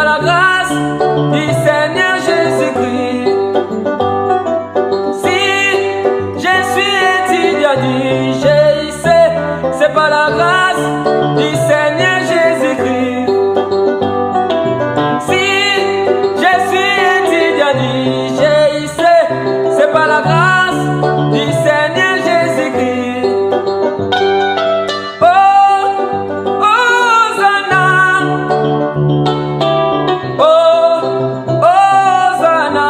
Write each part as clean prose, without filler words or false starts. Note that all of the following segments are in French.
la grâce du Seigneur Jésus-Christ. Si je suis étudiant du GIC, c'est par la grâce du Seigneur Jésus-Christ. Si je suis étudiant du GIC, c'est par la grâce du Seigneur Jésus-Christ. Oh, Hosanna. Oh, Hosanna.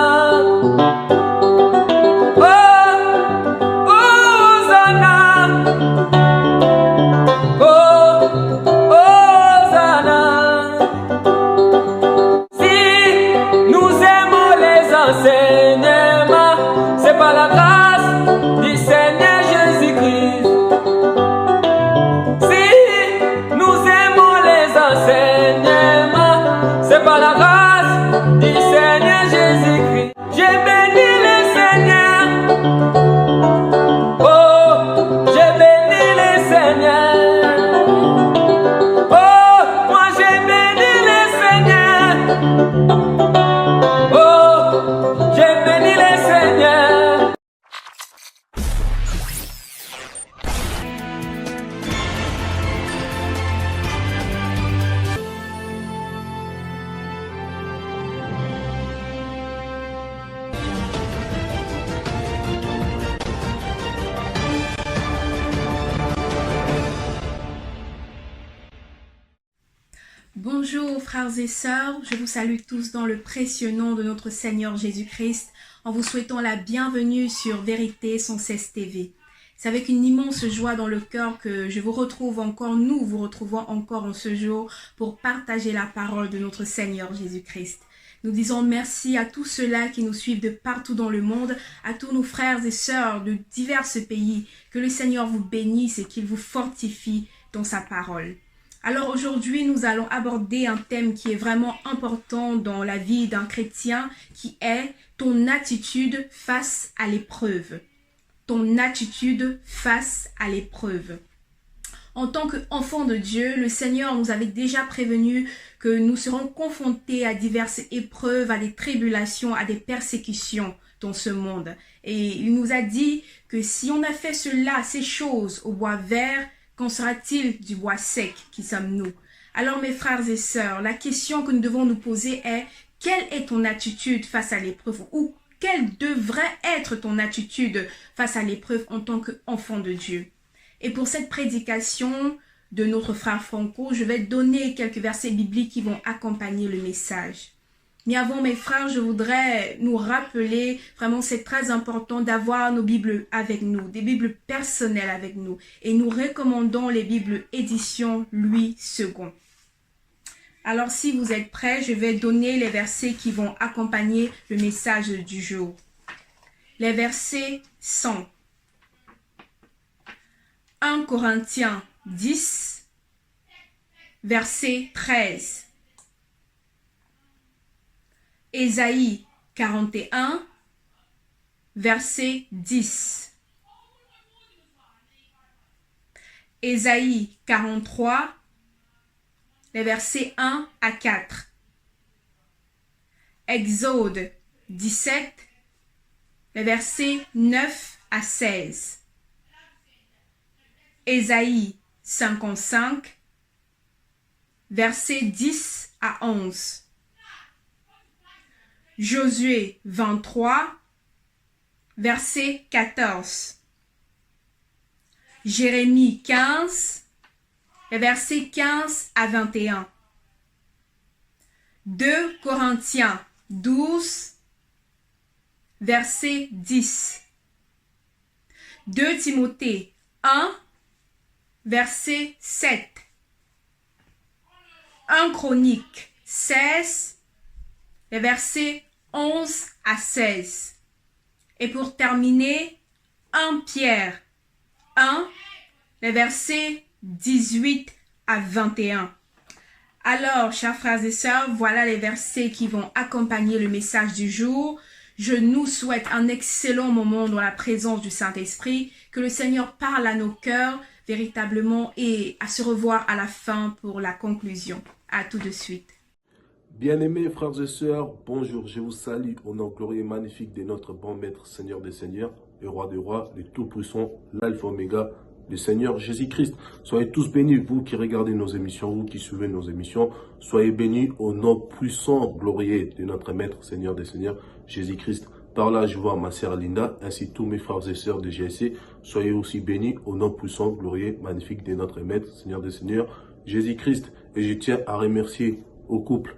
Oh, Hosanna. Oh, Hosanna. Si nous aimons les enseignements, c'est par la grâce du Seigneur Jésus-Christ. Si nous aimons les enseignements, c'est par la grâce du Seigneur Jésus-Christ. J'ai béni le Seigneur. Oh, j'ai béni le Seigneur. Oh, moi j'ai béni le Seigneur. Oh, j'ai béni le Seigneur. Bonjour frères et sœurs, je vous salue tous dans le précieux nom de notre Seigneur Jésus-Christ en vous souhaitant la bienvenue sur Vérité sans cesse TV. C'est avec une immense joie dans le cœur que je vous retrouve encore, nous vous retrouvons encore en ce jour pour partager la parole de notre Seigneur Jésus-Christ. Nous disons merci à tous ceux-là qui nous suivent de partout dans le monde, à tous nos frères et sœurs de divers pays. Que le Seigneur vous bénisse et qu'il vous fortifie dans sa parole. Alors aujourd'hui, nous allons aborder un thème qui est vraiment important dans la vie d'un chrétien, qui est ton attitude face à l'épreuve. Ton attitude face à l'épreuve. En tant qu'enfants de Dieu, le Seigneur nous avait déjà prévenu que nous serons confrontés à diverses épreuves, à des tribulations, à des persécutions dans ce monde. Et il nous a dit que si on a fait cela, ces choses au bois vert, qu'en sera-t-il du bois sec qui sommes-nous? Alors mes frères et sœurs, la question que nous devons nous poser est: quelle est ton attitude face à l'épreuve? Ou quelle devrait être ton attitude face à l'épreuve en tant qu'enfant de Dieu? Et pour cette prédication de notre frère Franco, je vais donner quelques versets bibliques qui vont accompagner le message. Mais avant mes frères, je voudrais nous rappeler, vraiment c'est très important d'avoir nos Bibles avec nous, des Bibles personnelles avec nous. Et nous recommandons les Bibles édition Louis II. Alors si vous êtes prêts, je vais donner les versets qui vont accompagner le message du jour. Les versets sont 1 Corinthiens 10, verset 13. Ésaïe 41, verset 10. Ésaïe 43, les versets 1 à 4. Exode 17, les versets 9 à 16. Ésaïe 55, versets 10 à 11. Josué 23, verset 14. Jérémie 15, versets 15 à 21. 2 Corinthiens 12, verset 10. 2 Timothée 1, verset 7. 1 Chronique 16, les versets 11 à 16. Et pour terminer, 1 Pierre 1, les versets 18 à 21. Alors, chers frères et sœurs, voilà les versets qui vont accompagner le message du jour. Je nous souhaite un excellent moment dans la présence du Saint-Esprit, que le Seigneur parle à nos cœurs véritablement et à se revoir à la fin pour la conclusion. À tout de suite. Bien-aimés frères et sœurs, bonjour, je vous salue au nom glorieux et magnifique de notre bon Maître, Seigneur des Seigneurs, et Roi des Rois, le Tout-Puissant, l'Alpha Oméga, le Seigneur Jésus-Christ. Soyez tous bénis, vous qui regardez nos émissions, vous qui suivez nos émissions, soyez bénis au nom puissant, glorieux de notre Maître, Seigneur des Seigneurs, Jésus-Christ. Par là, je vois ma sœur Linda, ainsi tous mes frères et sœurs de GSC, soyez aussi bénis au nom puissant, glorieux, magnifique de notre Maître, Seigneur des Seigneurs, Jésus-Christ. Et je tiens à remercier au couple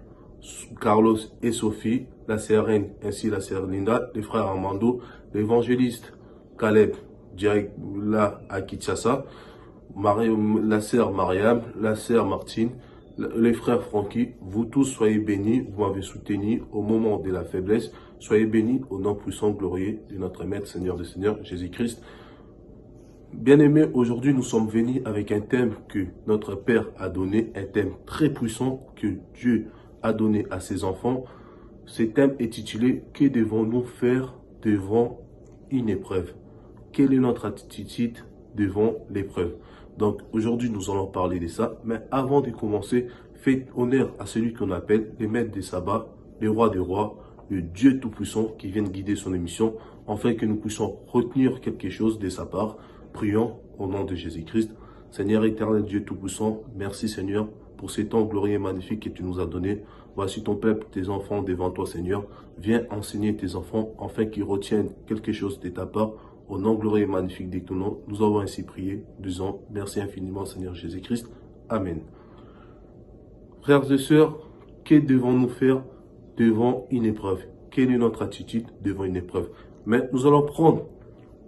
Carlos et Sophie, la sœur Reine, ainsi la sœur Linda, les frères Armando, l'évangéliste Caleb, direct là à Kinshasa, la sœur Mariam, la sœur Martine, les frères Francky, vous tous soyez bénis, vous m'avez soutenu au moment de la faiblesse, soyez bénis au nom puissant, glorieux de notre Maître, Seigneur des Seigneurs, Jésus-Christ. Bien-aimés, aujourd'hui nous sommes venus avec un thème que notre Père a donné, un thème très puissant que Dieu a donné à ses enfants. Ce thème est titulé « Que devons-nous faire devant une épreuve ?» Quelle est notre attitude devant l'épreuve? Donc aujourd'hui nous allons parler de ça, mais avant de commencer, faites honneur à celui qu'on appelle les maîtres des sabbats, les rois des rois, le Dieu Tout-Puissant qui vient guider son émission, afin que nous puissions retenir quelque chose de sa part. Prions au nom de Jésus-Christ. Seigneur éternel, Dieu Tout-Puissant, merci Seigneur pour ces temps glorieux et magnifiques que tu nous as donnés. Voici ton peuple, tes enfants devant toi Seigneur. Viens enseigner tes enfants afin qu'ils retiennent quelque chose de ta part. Au nom glorieux et magnifique de ton nom, nous avons ainsi prié, disant merci infiniment Seigneur Jésus-Christ. Amen. Frères et sœurs, que devons-nous faire devant une épreuve? Quelle est notre attitude devant une épreuve? Mais nous allons prendre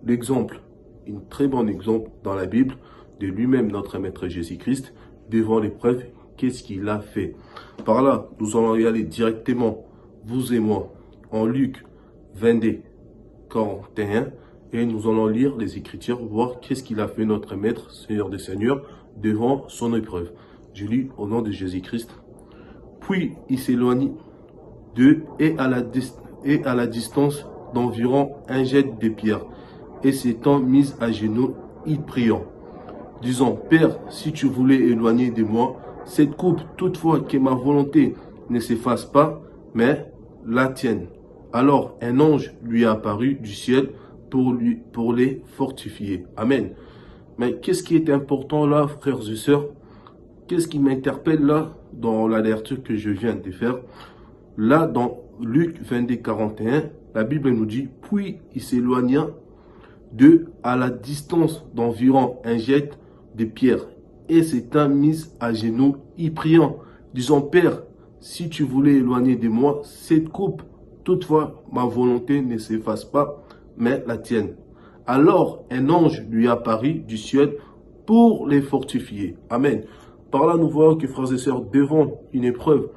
l'exemple, un très bon exemple dans la Bible, de lui-même notre Maître Jésus-Christ, devant l'épreuve. Qu'est-ce qu'il a fait? Par là, nous allons y aller directement, vous et moi, en Luc 22, 41, et nous allons lire les Écritures, voir qu'est-ce qu'il a fait notre Maître, Seigneur des Seigneurs, devant son épreuve. Je lis au nom de Jésus-Christ. Puis il s'éloigne d'eux et à la distance d'environ un jet de pierre, et s'étant mis à genoux, il priant, disant, Père, si tu voulais éloigner de moi cette coupe, toutefois que ma volonté ne s'efface pas, mais la tienne. Alors un ange lui est apparu du ciel pour les fortifier. Amen. Mais qu'est-ce qui est important là, frères et sœurs? Qu'est-ce qui m'interpelle là, dans la lecture que je viens de faire? Là, dans Luc 22, 41, la Bible nous dit, puis il s'éloigna d'eux à la distance d'environ un jet de pierre, et s'étant mis à genoux, y priant, disant, Père, si tu voulais éloigner de moi cette coupe, toutefois ma volonté ne s'efface pas, mais la tienne. Alors un ange lui apparut du ciel pour les fortifier. Amen. Par là, nous voyons que, frères et sœurs, devant une épreuve,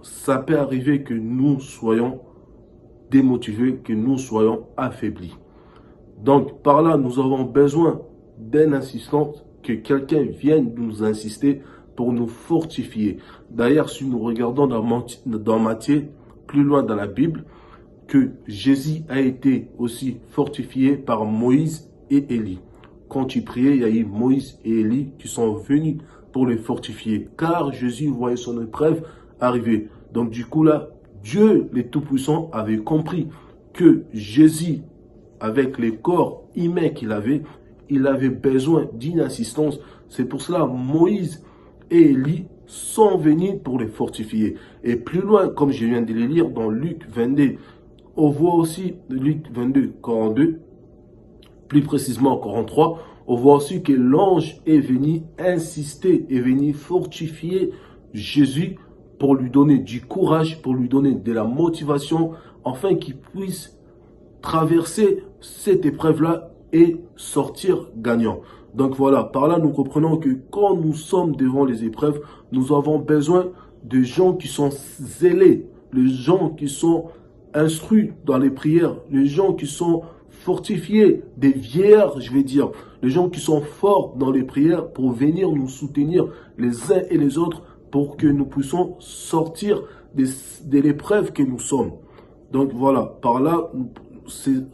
ça peut arriver que nous soyons démotivés, que nous soyons affaiblis. Donc, par là, nous avons besoin d'une insistance, que quelqu'un vienne nous insister pour nous fortifier. D'ailleurs, si nous regardons dans Matthieu, plus loin dans la Bible, que Jésus a été aussi fortifié par Moïse et Élie. Quand il priait, il y a eu Moïse et Élie qui sont venus pour les fortifier, car Jésus voyait son épreuve arriver. Donc du coup là, Dieu, le Tout-Puissant, avait compris que Jésus, avec les corps humains qu'il avait, il avait besoin d'une assistance. C'est pour cela Moïse et Élie sont venus pour les fortifier. Et plus loin, comme je viens de les lire dans Luc 22, on voit aussi Luc 22, 42, plus précisément 43, on voit aussi que l'ange est venu insister, est venu fortifier Jésus pour lui donner du courage, pour lui donner de la motivation, afin qu'il puisse traverser cette épreuve-là et sortir gagnant. Donc voilà, par là nous comprenons que quand nous sommes devant les épreuves, nous avons besoin de gens qui sont zélés, les gens qui sont instruits dans les prières, les gens qui sont fortifiés, des vierges, je vais dire, les gens qui sont forts dans les prières pour venir nous soutenir les uns et les autres pour que nous puissions sortir de l'épreuve que nous sommes. Donc voilà, par là,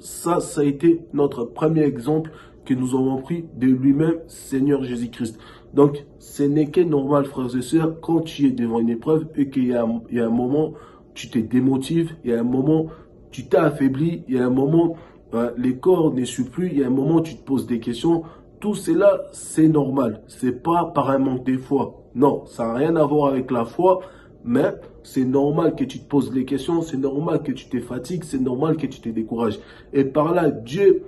ça a été notre premier exemple que nous avons pris de lui-même, Seigneur Jésus-Christ. Donc, ce n'est que normal, frères et sœurs, quand tu es devant une épreuve et qu'il y a un moment, tu te démotives, il y a un moment, tu t'es affaibli, il y a un moment, les corps ne suivent plus, il y a un moment, tu te poses des questions. Tout cela, c'est normal. C'est pas par un manque de foi. Non, ça n'a rien à voir avec la foi, mais c'est normal que tu te poses des questions, c'est normal que tu te fatigues, c'est normal que tu te décourages. Et par là, Dieu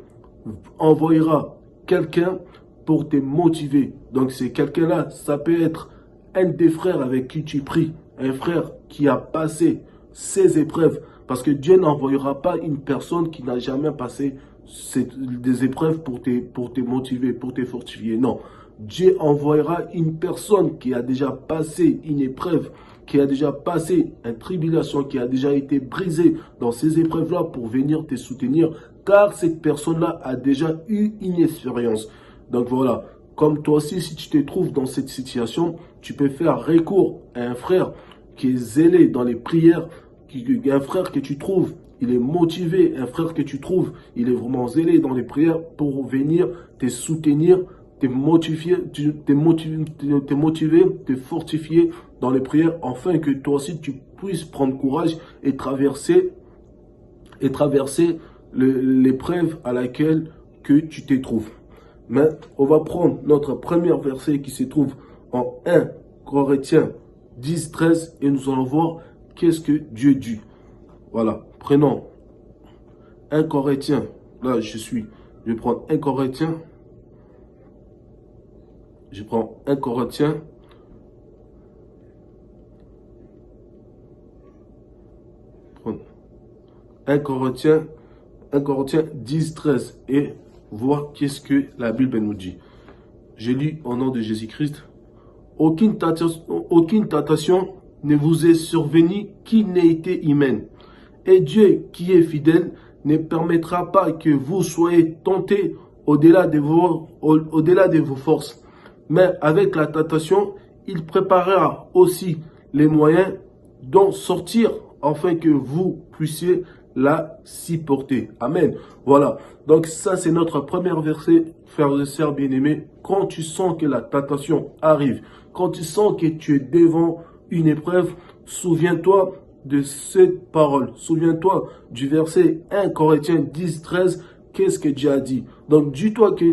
envoyera quelqu'un pour te motiver. Donc, c'est quelqu'un-là, ça peut être un des frères avec qui tu pries, un frère qui a passé ces épreuves. Parce que Dieu n'envoyera pas une personne qui n'a jamais passé des épreuves pour te motiver, pour te fortifier. Non, Dieu envoyera une personne qui a déjà passé une épreuve, qui a déjà passé une tribulation, qui a déjà été brisée dans ces épreuves-là pour venir te soutenir, car cette personne-là a déjà eu une expérience. Donc voilà, comme toi aussi, si tu te trouves dans cette situation, tu peux faire recours à un frère qui est zélé dans les prières, un frère que tu trouves, il est motivé, un frère que tu trouves, il est vraiment zélé dans les prières pour venir te soutenir, te motiver, te fortifier dans les prières, afin que toi aussi tu puisses prendre courage et traverser l'épreuve à laquelle que tu te trouves. Mais on va prendre notre premier verset qui se trouve en 1 Corinthiens 10, 13 et nous allons voir qu'est-ce que Dieu dit. Voilà, prenons 1 Corinthiens. Là, je vais prendre 1 Corinthiens. Je prends 1 Corinthiens. Prendre 1 Corinthiens 10, 13 et voir qu'est-ce que la Bible nous dit. Je lis au nom de Jésus-Christ. Aucune tentation ne vous est survenue qui n'ait été humaine. Et Dieu, qui est fidèle, ne permettra pas que vous soyez tentés au-delà de vos forces. Mais avec la tentation, il préparera aussi les moyens d'en sortir afin que vous puissiez la supporter. Amen. Voilà. Donc ça, c'est notre premier verset, frères et sœurs bien-aimés. Quand tu sens que la tentation arrive, quand tu sens que tu es devant une épreuve, souviens-toi de cette parole. Souviens-toi du verset 1 Corinthiens 10, 13. Qu'est-ce que Dieu a dit? Donc, dis-toi que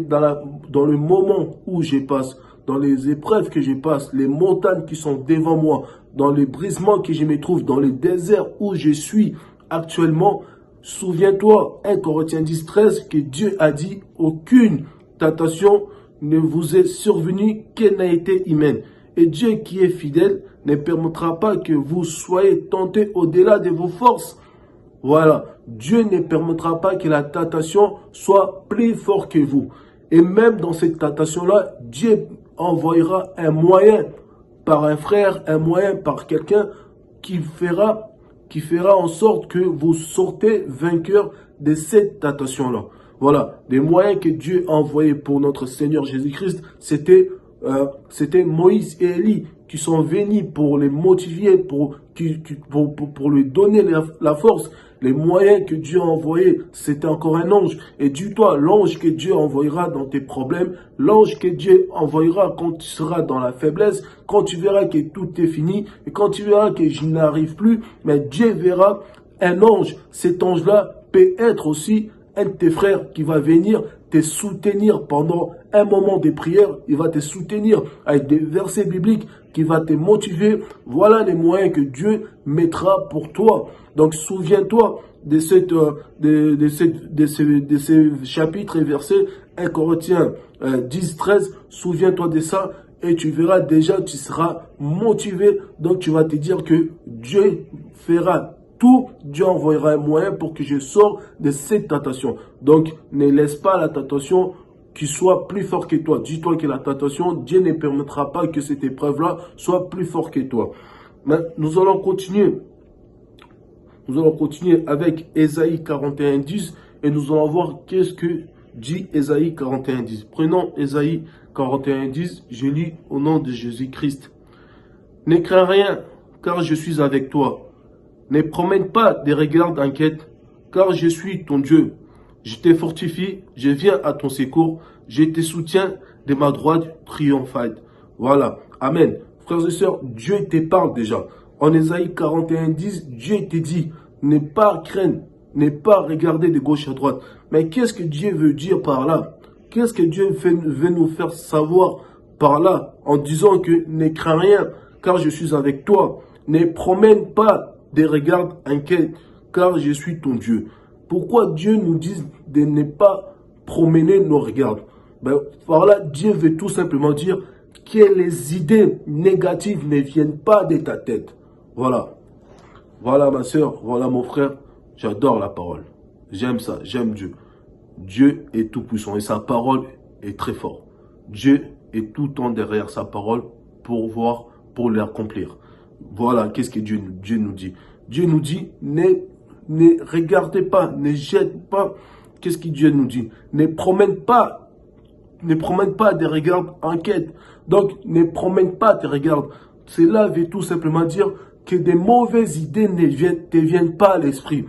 dans le moment où je passe, dans les épreuves que je passe, les montagnes qui sont devant moi, dans les brisements que je me trouve, dans les déserts où je suis actuellement, souviens-toi, 1 Corinthiens 10, 13, que Dieu a dit, aucune tentation ne vous est survenue qu'elle n'a été humaine. Et Dieu qui est fidèle ne permettra pas que vous soyez tentés au-delà de vos forces. Voilà, Dieu ne permettra pas que la tentation soit plus forte que vous. Et même dans cette tentation-là, Dieu envoyera un moyen par un frère, un moyen par quelqu'un qui fera en sorte que vous sortez vainqueur de cette tentation-là. Voilà, les moyens que Dieu a envoyés pour notre Seigneur Jésus-Christ, c'était Moïse et Élie qui sont venus pour les motiver, pour lui donner la force. Les moyens que Dieu a envoyés, c'était encore un ange. Et dis-toi, l'ange que Dieu envoyera dans tes problèmes, l'ange que Dieu envoyera quand tu seras dans la faiblesse, quand tu verras que tout est fini, et quand tu verras que je n'arrive plus, mais Dieu verra un ange. Cet ange-là peut être aussi un de tes frères qui va venir te soutenir pendant un moment de prière. Il va te soutenir avec des versets bibliques qui va te motiver. Voilà les moyens que Dieu mettra pour toi. Donc souviens-toi de ces chapitres et versets 1 Corinthiens 10, 13. Souviens-toi de ça et tu verras déjà, tu seras motivé. Donc tu vas te dire que Dieu fera tout, Dieu envoyera un moyen pour que je sorte de cette tentation. Donc, ne laisse pas la tentation qui soit plus fort que toi. Dis-toi que la tentation, Dieu ne permettra pas que cette épreuve-là soit plus forte que toi. Mais nous allons continuer. Nous allons continuer avec Ésaïe 41, 10 et nous allons voir qu'est-ce que dit Ésaïe 41, 10. Prenons Ésaïe 41, 10. Je lis au nom de Jésus-Christ. Ne crains rien, car je suis avec toi. Ne promène pas des regards d'inquiète, car je suis ton Dieu. Je te fortifie, je viens à ton secours, je te soutiens de ma droite triomphale. Voilà. Amen. Frères et sœurs, Dieu te parle déjà. En Ésaïe 41, 10, Dieu te dit, n'est pas craindre, n'est pas regarder de gauche à droite. Mais qu'est-ce que Dieu veut dire par là? Qu'est-ce que Dieu veut nous faire savoir par là en disant que ne crains rien, car je suis avec toi. Ne promène pas des regards inquiets, car je suis ton Dieu. Pourquoi Dieu nous dit de ne pas promener nos regards? Par là, Dieu veut tout simplement dire que les idées négatives ne viennent pas de ta tête. Voilà. Voilà ma soeur, voilà mon frère. J'adore la parole. J'aime ça, j'aime Dieu. Dieu est tout puissant et sa parole est très forte. Dieu est tout le temps derrière sa parole pour l'accomplir. Voilà, qu'est-ce que Dieu nous dit? Dieu nous dit, ne regardez pas, ne jette pas. Qu'est-ce que Dieu nous dit? Ne promène pas des regards inquiets. Donc, ne promène pas tes regards. Cela veut tout simplement dire que des mauvaises idées ne te viennent pas à l'esprit.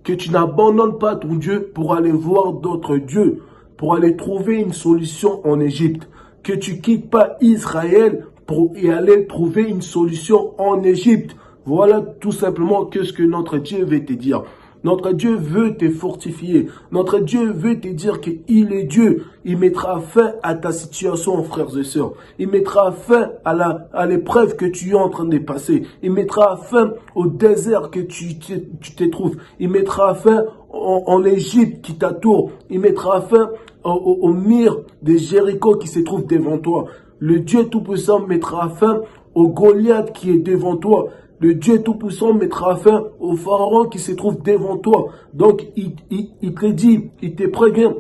Que tu n'abandonnes pas ton Dieu pour aller voir d'autres dieux, pour aller trouver une solution en Égypte. Que tu quittes pas Israël pour y aller trouver une solution en Égypte. Voilà tout simplement ce que notre Dieu veut te dire. Notre Dieu veut te fortifier. Notre Dieu veut te dire qu'il est Dieu. Il mettra fin à ta situation, frères et sœurs. Il mettra fin à l'épreuve que tu es en train de passer. Il mettra fin au désert que tu te trouves. Il mettra fin en Égypte qui t'entoure. Il mettra fin au mur de Jéricho qui se trouve devant toi. Le Dieu Tout-Puissant mettra fin au Goliath qui est devant toi. Le Dieu Tout-Puissant mettra fin au Pharaon qui se trouve devant toi. Donc, il te dit, il te prévient.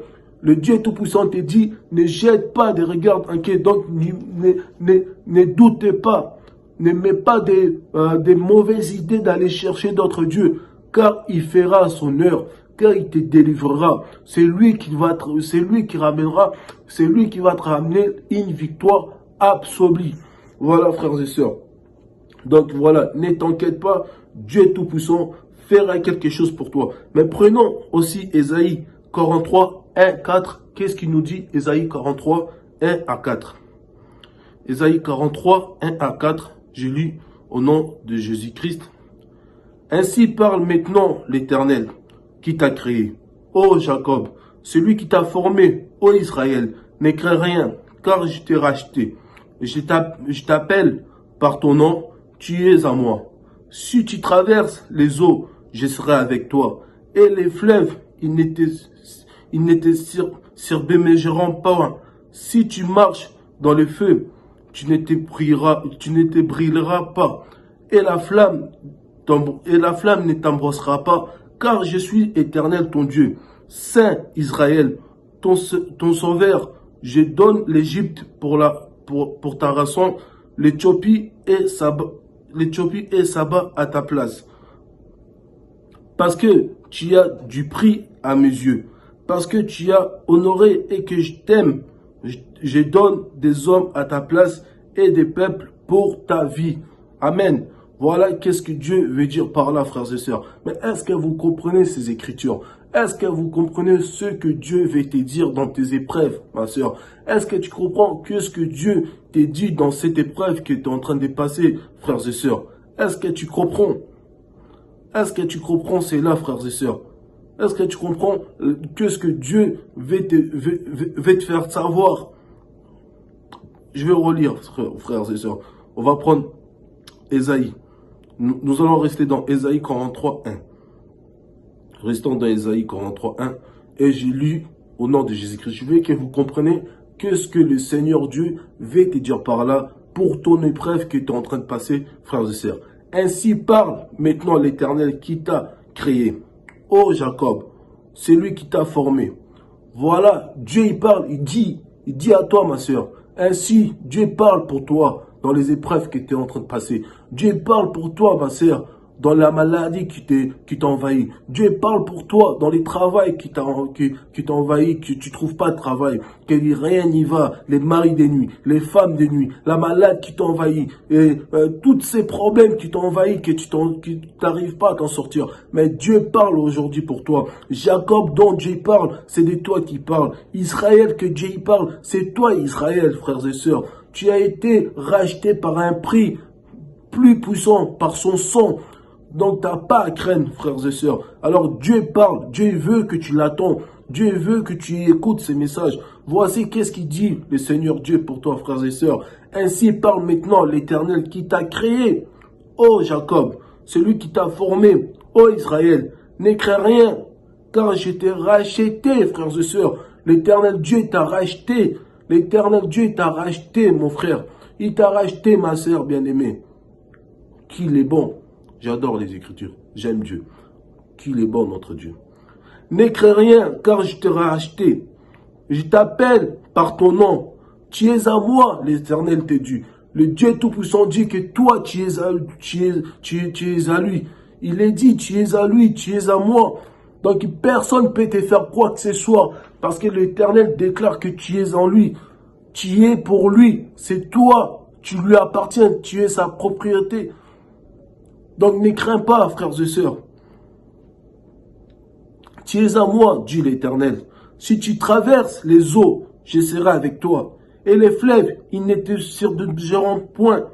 Le Dieu Tout-Puissant te dit, ne jette pas des regards inquiets. Donc, ne doutez pas. Ne mets pas des mauvaises idées d'aller chercher d'autres dieux. Car il fera son heure. Car il te délivrera. C'est lui qui va te ramener une victoire absolue. Voilà, frères et sœurs. Donc voilà, ne t'inquiète pas, Dieu Tout-Puissant fera quelque chose pour toi. Mais prenons aussi Ésaïe 43, 1, 4. Qu'est-ce qu'il nous dit Ésaïe 43, 1 à 4. Ésaïe 43, 1 à 4, j'ai lu au nom de Jésus-Christ. Ainsi parle maintenant l'Éternel qui t'a créé, ô Jacob, celui qui t'a formé, ô Israël, ne crains rien, car je t'ai racheté. Je t'appelle par ton nom, tu es à moi. Si tu traverses les eaux, je serai avec toi. Et les fleuves, ils ne te submergeront pas. Si tu marches dans le feu, tu ne te brûleras pas. Et la flamme ne t'embrassera pas, car je suis Éternel ton Dieu. Saint Israël, ton sauveur, je donne l'Égypte pour ta rançon, l'Éthiopie et Saba à ta place. Parce que tu as du prix à mes yeux. Parce que tu as honoré et que je t'aime. Je donne des hommes à ta place et des peuples pour ta vie. Amen. Voilà qu'est-ce que Dieu veut dire par là, frères et sœurs. Mais est-ce que vous comprenez ces écritures? Est-ce que vous comprenez ce que Dieu veut te dire dans tes épreuves, ma sœur? Est-ce que tu comprends ce que Dieu t'a dit dans cette épreuve que tu es en train de passer, frères et sœurs? Est-ce que tu comprends? Est-ce que tu comprends cela, frères et sœurs? Est-ce que tu comprends ce que Dieu veut te faire savoir? Je vais relire, frères et sœurs. On va prendre Ésaïe. Nous allons rester dans Ésaïe 43, 1. Restons dans Ésaïe 43, 1. Et j'ai lu au nom de Jésus-Christ. Je veux que vous compreniez ce que le Seigneur Dieu veut te dire par là pour ton épreuve que tu es en train de passer, frères et sœurs. Ainsi parle maintenant l'Éternel qui t'a créé. Ô Jacob, c'est lui qui t'a formé. Voilà, Dieu il parle, il dit à toi ma sœur. Ainsi, Dieu parle pour toi dans les épreuves que tu es en train de passer. Dieu parle pour toi, ma sœur, dans la maladie qui t'envahit. Dieu parle pour toi dans les travails qui t'envahit, que tu trouves pas de travail, que rien n'y va, les maris des nuits, les femmes des nuits, la malade qui t'envahit, et tous ces problèmes qui t'envahissent, que tu n'arrives pas à t'en sortir. Mais Dieu parle aujourd'hui pour toi. Jacob dont Dieu parle, c'est de toi qui parle. Israël que Dieu parle, c'est toi Israël, frères et sœurs. Tu as été racheté par un prix plus puissant, par son sang. Donc, tu n'as pas à craindre, frères et sœurs. Alors, Dieu parle. Dieu veut que tu l'attends. Dieu veut que tu écoutes ces messages. Voici qu'est-ce qu'il dit le Seigneur Dieu pour toi, frères et sœurs. Ainsi parle maintenant l'Éternel qui t'a créé, ô Jacob, celui qui t'a formé, ô Israël. N'écris rien, car je t'ai racheté, frères et sœurs. L'Éternel Dieu t'a racheté. L'Éternel Dieu t'a racheté, mon frère. Il t'a racheté, ma sœur bien-aimée. Qu'il est bon. J'adore les Écritures. J'aime Dieu. Qu'il est bon, notre Dieu. N'écris rien, car je t'ai racheté. Je t'appelle par ton nom. Tu es à moi, l'Éternel te dit. Le Dieu Tout-Puissant dit que toi, tu es à lui. Il est dit, tu es à lui, tu es à moi. Donc, personne ne peut te faire quoi que ce soit. Parce que l'Éternel déclare que tu es en lui. Tu es pour lui. C'est toi. Tu lui appartiens. Tu es sa propriété. Donc, ne crains pas, frères et sœurs. Tu es à moi, dit l'Éternel. Si tu traverses les eaux, je serai avec toi. Et les fleuves, ils ne te submergeront point.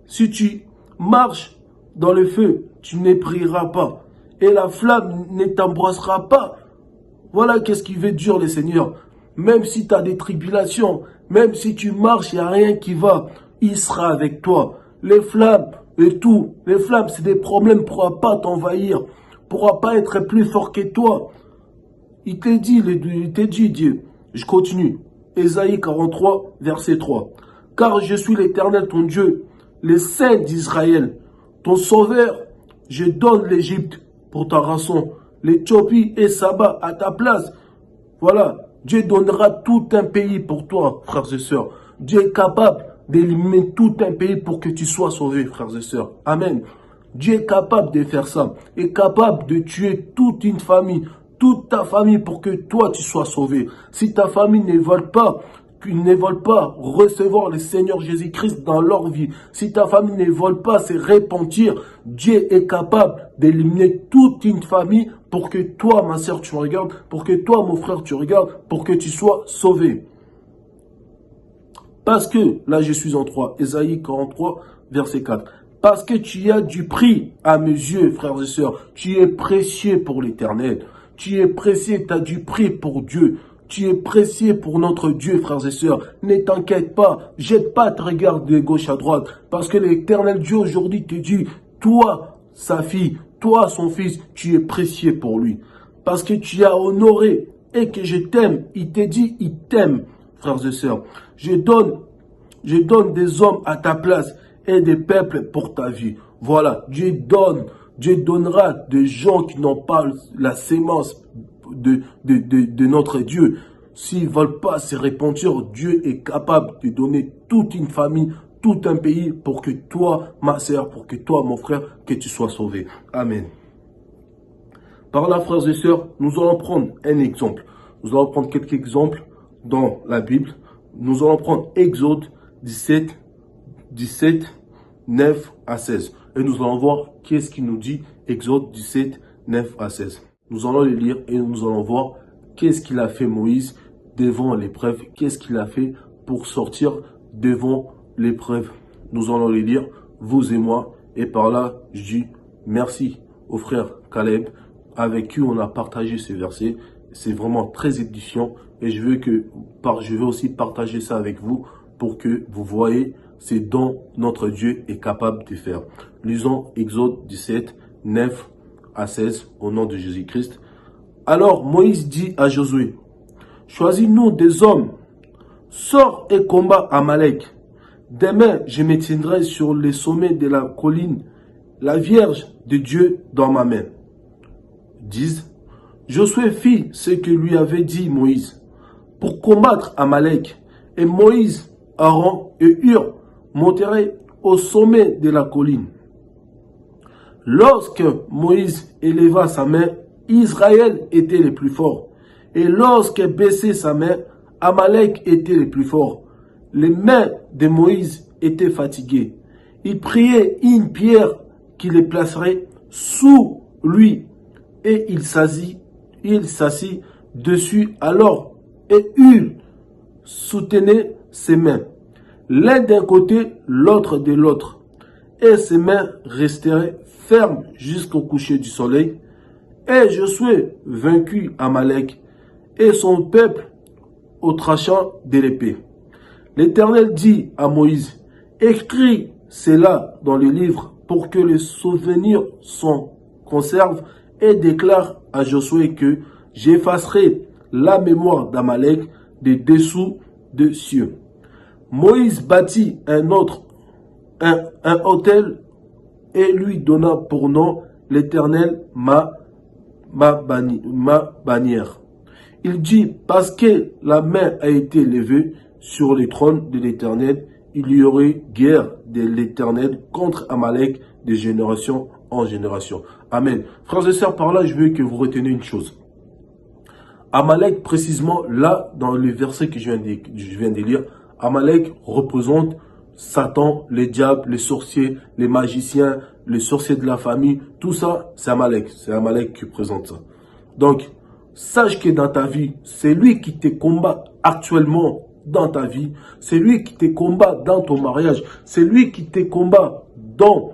Si tu marches dans le feu, tu ne brilleras pas. Et la flamme ne t'embrassera pas. Voilà qu'est-ce qu'il veut dire le Seigneur. Même si tu as des tribulations, même si tu marches, il n'y a rien qui va, il sera avec toi. Les flammes et tout, les flammes, c'est des problèmes, ne pourra pas t'envahir, ne pourra pas être plus fort que toi. Il t'a dit, Dieu. Je continue. Ésaïe 43, verset 3. Car je suis l'Éternel, ton Dieu, le Saint d'Israël, ton Sauveur. Je donne l'Égypte pour ta rançon, l'Éthiopie et Saba à ta place. Voilà, Dieu donnera tout un pays pour toi, frères et sœurs. Dieu est capable d'éliminer tout un pays pour que tu sois sauvé, frères et sœurs. Amen. Dieu est capable de faire ça. Il est capable de tuer toute une famille, toute ta famille pour que toi tu sois sauvé. Si ta famille ne veulent pas recevoir le Seigneur Jésus-Christ dans leur vie, si ta famille ne veut pas se repentir, Dieu est capable d'éliminer toute une famille pour que toi, ma sœur, tu regardes, pour que toi, mon frère, tu regardes, pour que tu sois sauvé. Parce que, là je suis en 3, Ésaïe 43, verset 4. Parce que tu as du prix à mes yeux, frères et sœurs. Tu es précieux pour l'Éternel. Tu es précieux, tu as du prix pour Dieu. Tu es précieux pour notre Dieu, frères et sœurs. Ne t'inquiète pas, jette pas ton regard de gauche à droite. Parce que l'Éternel Dieu aujourd'hui te dit, toi, sa fille, toi, son fils, tu es précieux pour lui. Parce que tu as honoré et que je t'aime. Il te dit, il t'aime, frères et sœurs. Je donne des hommes à ta place et des peuples pour ta vie. Voilà, Dieu donnera des gens qui n'ont pas la sémence de notre Dieu. S'ils ne veulent pas se repentir, Dieu est capable de donner toute une famille, tout un pays pour que toi, ma sœur, pour que toi, mon frère, que tu sois sauvé. Amen. Par là, frères et sœurs, nous allons prendre un exemple. Nous allons prendre quelques exemples dans la Bible. Nous allons prendre Exode 17, 9 à 16. Et nous allons voir qu'est-ce qu'il nous dit Exode 17, 9 à 16. Nous allons les lire et nous allons voir qu'est-ce qu'il a fait Moïse devant l'épreuve. Qu'est-ce qu'il a fait pour sortir devant l'épreuve. Nous allons les lire, vous et moi. Et par là, je dis merci au frère Caleb avec qui on a partagé ces versets. C'est vraiment très édifiant. Et je veux aussi partager ça avec vous pour que vous voyez ce dont notre Dieu est capable de faire. Lisons Exode 17, 9 à 16 au nom de Jésus-Christ. Alors Moïse dit à Josué, choisis-nous des hommes, sors et combat Amalek. Demain, je me tiendrai sur les sommets de la colline, la Vierge de Dieu dans ma main. 10. Josué fit ce que lui avait dit Moïse pour combattre Amalek. Et Moïse, Aaron et Hur montèrent au sommet de la colline. Lorsque Moïse éleva sa main, Israël était le plus fort. Et lorsque baissait sa main, Amalek était le plus fort. Les mains de Moïse étaient fatiguées. Il priait une pierre qui les placerait sous lui. Et il s'assit dessus alors. Et Hur soutenait ses mains. l'un d'un côté, l'autre de l'autre. Et ses mains resteraient fermes jusqu'au coucher du soleil. Et Josué vaincu Amalek et son peuple au tranchant de l'épée. L'Éternel dit à Moïse, écris cela dans le livre pour que les souvenirs s'en conservent et déclare à Josué que j'effacerai la mémoire d'Amalek des dessous des cieux. Moïse bâtit un autel et lui donna pour nom l'Éternel ma bannière. Il dit, parce que la main a été levée sur le trône de l'Éternel, il y aurait guerre de l'Éternel contre Amalek de génération en génération. Amen. Frères et sœurs, par là, je veux que vous reteniez une chose. Amalek, précisément là, dans le verset que je viens de lire, Amalek représente Satan, les diables, les sorciers, les magiciens, les sorciers de la famille. Tout ça, c'est Amalek. C'est Amalek qui présente ça. Donc, sache que dans ta vie, c'est lui qui te combat actuellement dans ta vie. C'est lui qui te combat dans ton mariage. C'est lui qui te combat dans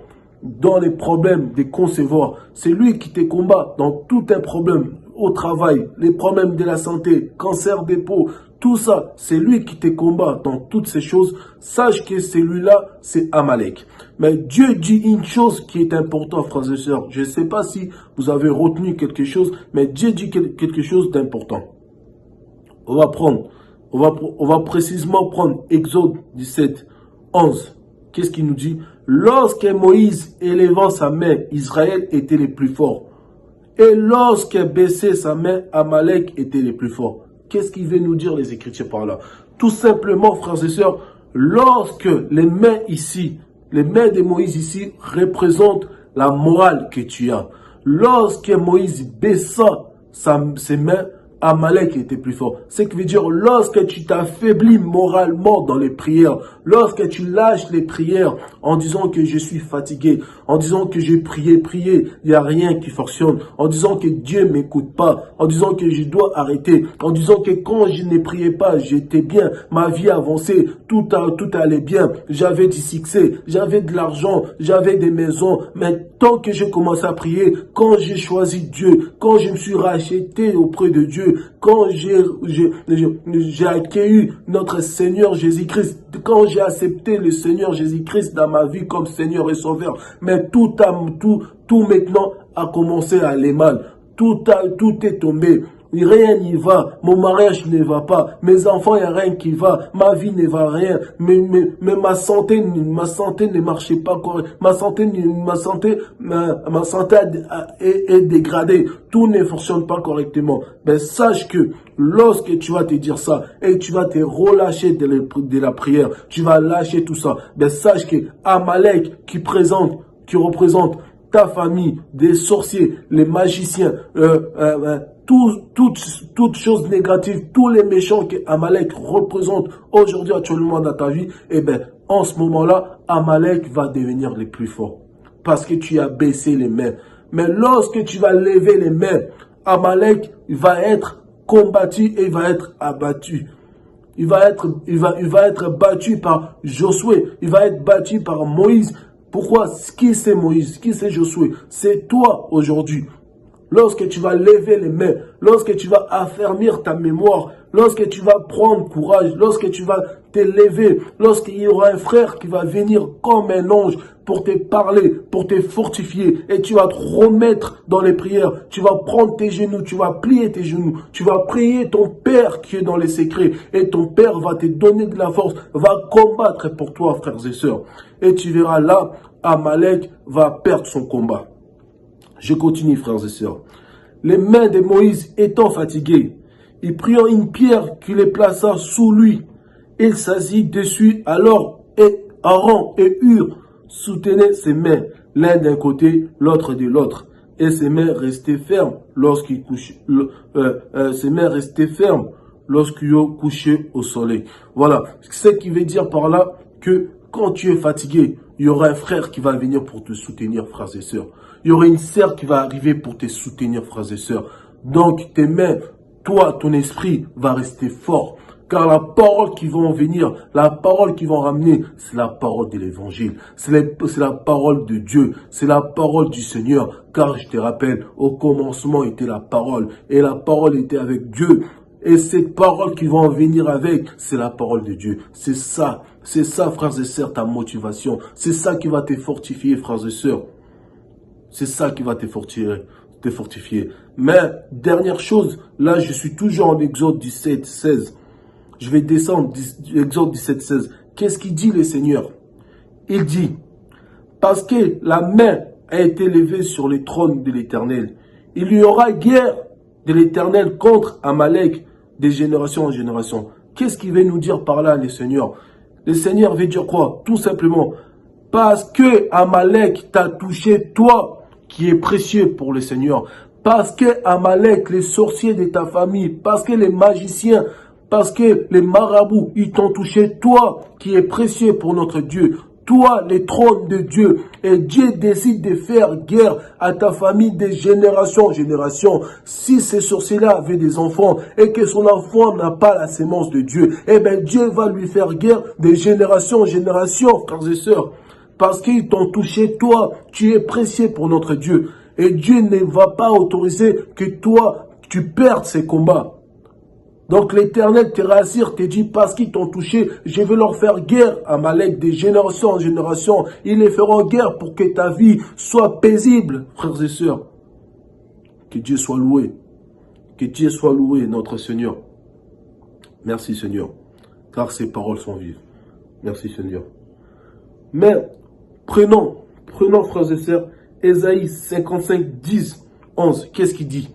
les problèmes des concevoir. C'est lui qui te combat dans tout un problème au travail, les problèmes de la santé, cancer des peaux, tout ça, c'est lui qui te combat dans toutes ces choses. Sache que celui-là, c'est Amalek. Mais Dieu dit une chose qui est importante, frères et sœurs. Je ne sais pas si vous avez retenu quelque chose, mais Dieu dit quelque chose d'important. On va précisément prendre Exode 17, 11. Qu'est-ce qu'il nous dit? Lorsque Moïse élevant sa main, Israël était les plus forts. Et lorsque baissait sa main, Amalek était les plus forts. Qu'est-ce qu'il veut nous dire les Écritures par là? Tout simplement, frères et sœurs, lorsque les mains ici, les mains de Moïse ici représentent la morale que tu as. Lorsque Moïse baissa ses mains, Amalek était plus fort. Ce qui veut dire, lorsque tu t'affaiblis moralement dans les prières, lorsque tu lâches les prières en disant que je suis fatigué, en disant que j'ai prié, il n'y a rien qui fonctionne, en disant que Dieu ne m'écoute pas, en disant que je dois arrêter, en disant que quand je ne priais pas, j'étais bien, ma vie avançait, tout allait bien, j'avais du succès, j'avais de l'argent, j'avais des maisons, mais tant que j'ai commencé à prier, quand j'ai choisi Dieu, quand je me suis racheté auprès de Dieu, quand j'ai accueilli notre Seigneur Jésus-Christ, quand j'ai accepté le Seigneur Jésus-Christ dans ma vie comme Seigneur et Sauveur, mais tout maintenant a commencé à aller mal. Tout est tombé. Rien n'y va, mon mariage ne va pas, mes enfants, il n'y a rien qui va, ma vie ne va rien, mais ma santé ne marchait pas correctement, ma santé est dégradée, tout ne fonctionne pas correctement. Ben, sache que lorsque tu vas te dire ça, et tu vas te relâcher de la prière, tu vas lâcher tout ça, ben, sache que Amalek qui représente ta famille, des sorciers, les magiciens, toutes choses négatives, tous les méchants que Amalek représente aujourd'hui actuellement dans ta vie, eh bien, en ce moment-là, Amalek va devenir le plus fort. Parce que tu as baissé les mains. Mais lorsque tu vas lever les mains, Amalek va être combattu et il va être abattu. Il va être battu par Josué. Il va être battu par Moïse. Pourquoi? Qui c'est Moïse? Qui c'est Josué? C'est toi aujourd'hui. Lorsque tu vas lever les mains, lorsque tu vas affermir ta mémoire, lorsque tu vas prendre courage, lorsque tu vas te lever, lorsqu'il y aura un frère qui va venir comme un ange pour te parler, pour te fortifier, et tu vas te remettre dans les prières, tu vas prendre tes genoux, tu vas plier tes genoux, tu vas prier ton Père qui est dans les secrets, et ton Père va te donner de la force, va combattre pour toi, frères et sœurs. Et tu verras là, Amalek va perdre son combat. Je continue, frères et sœurs. Les mains de Moïse étant fatiguées, il prit une pierre qui les plaça sous lui. Il s'assit dessus, alors et Aaron et Hur soutenaient ses mains, l'un d'un côté, l'autre de l'autre. Et ses mains restaient fermes lorsqu'il couchait. Ses mains restaient fermes lorsqu'il couchait au soleil. Voilà. Ce qui veut dire par là que quand tu es fatigué, il y aura un frère qui va venir pour te soutenir, frères et sœurs. Il y aura une sœur qui va arriver pour te soutenir, frères et sœurs. Donc, tes mains, toi, ton esprit va rester fort. Car la parole qui va en venir, la parole qui va en ramener, c'est la parole de l'évangile. C'est la parole de Dieu. C'est la parole du Seigneur. Car je te rappelle, au commencement était la parole. Et la parole était avec Dieu. Et cette parole qui va en venir avec, c'est la parole de Dieu. C'est ça, frères et sœurs, ta motivation. C'est ça qui va te fortifier, frères et sœurs. C'est ça qui va te fortifier. Mais, dernière chose, là, je suis toujours en Exode 17, 16. Je vais descendre, Exode 17, 16. Qu'est-ce qu'il dit, le Seigneur? Il dit, parce que la main a été levée sur les trônes de l'Éternel, il y aura guerre de l'Éternel contre Amalek de génération en génération. Qu'est-ce qu'il veut nous dire par là, le Seigneur? Le Seigneur veut dire quoi? Tout simplement, parce que Amalek t'a touché, toi, qui est précieux pour le Seigneur. Parce que Amalek, les sorciers de ta famille, parce que les magiciens, parce que les marabouts, ils t'ont touché, toi, qui est précieux pour notre Dieu. Toi, les trônes de Dieu. Et Dieu décide de faire guerre à ta famille de génération en génération. Si ces sorciers-là avaient des enfants et que son enfant n'a pas la sémence de Dieu, eh bien Dieu va lui faire guerre de génération en génération, frères et sœurs. Parce qu'ils t'ont touché, toi, tu es précieux pour notre Dieu. Et Dieu ne va pas autoriser que toi, tu perdes ces combats. Donc l'Éternel te rassure, te dit, parce qu'ils t'ont touché, je vais leur faire guerre, Amalek, de génération en génération. Ils les feront guerre pour que ta vie soit paisible, frères et sœurs. Que Dieu soit loué. Que Dieu soit loué, notre Seigneur. Merci Seigneur, car ces paroles sont vives. Merci Seigneur. Mais prenons, frères et sœurs, Ésaïe 55, 10, 11. Qu'est-ce qu'il dit?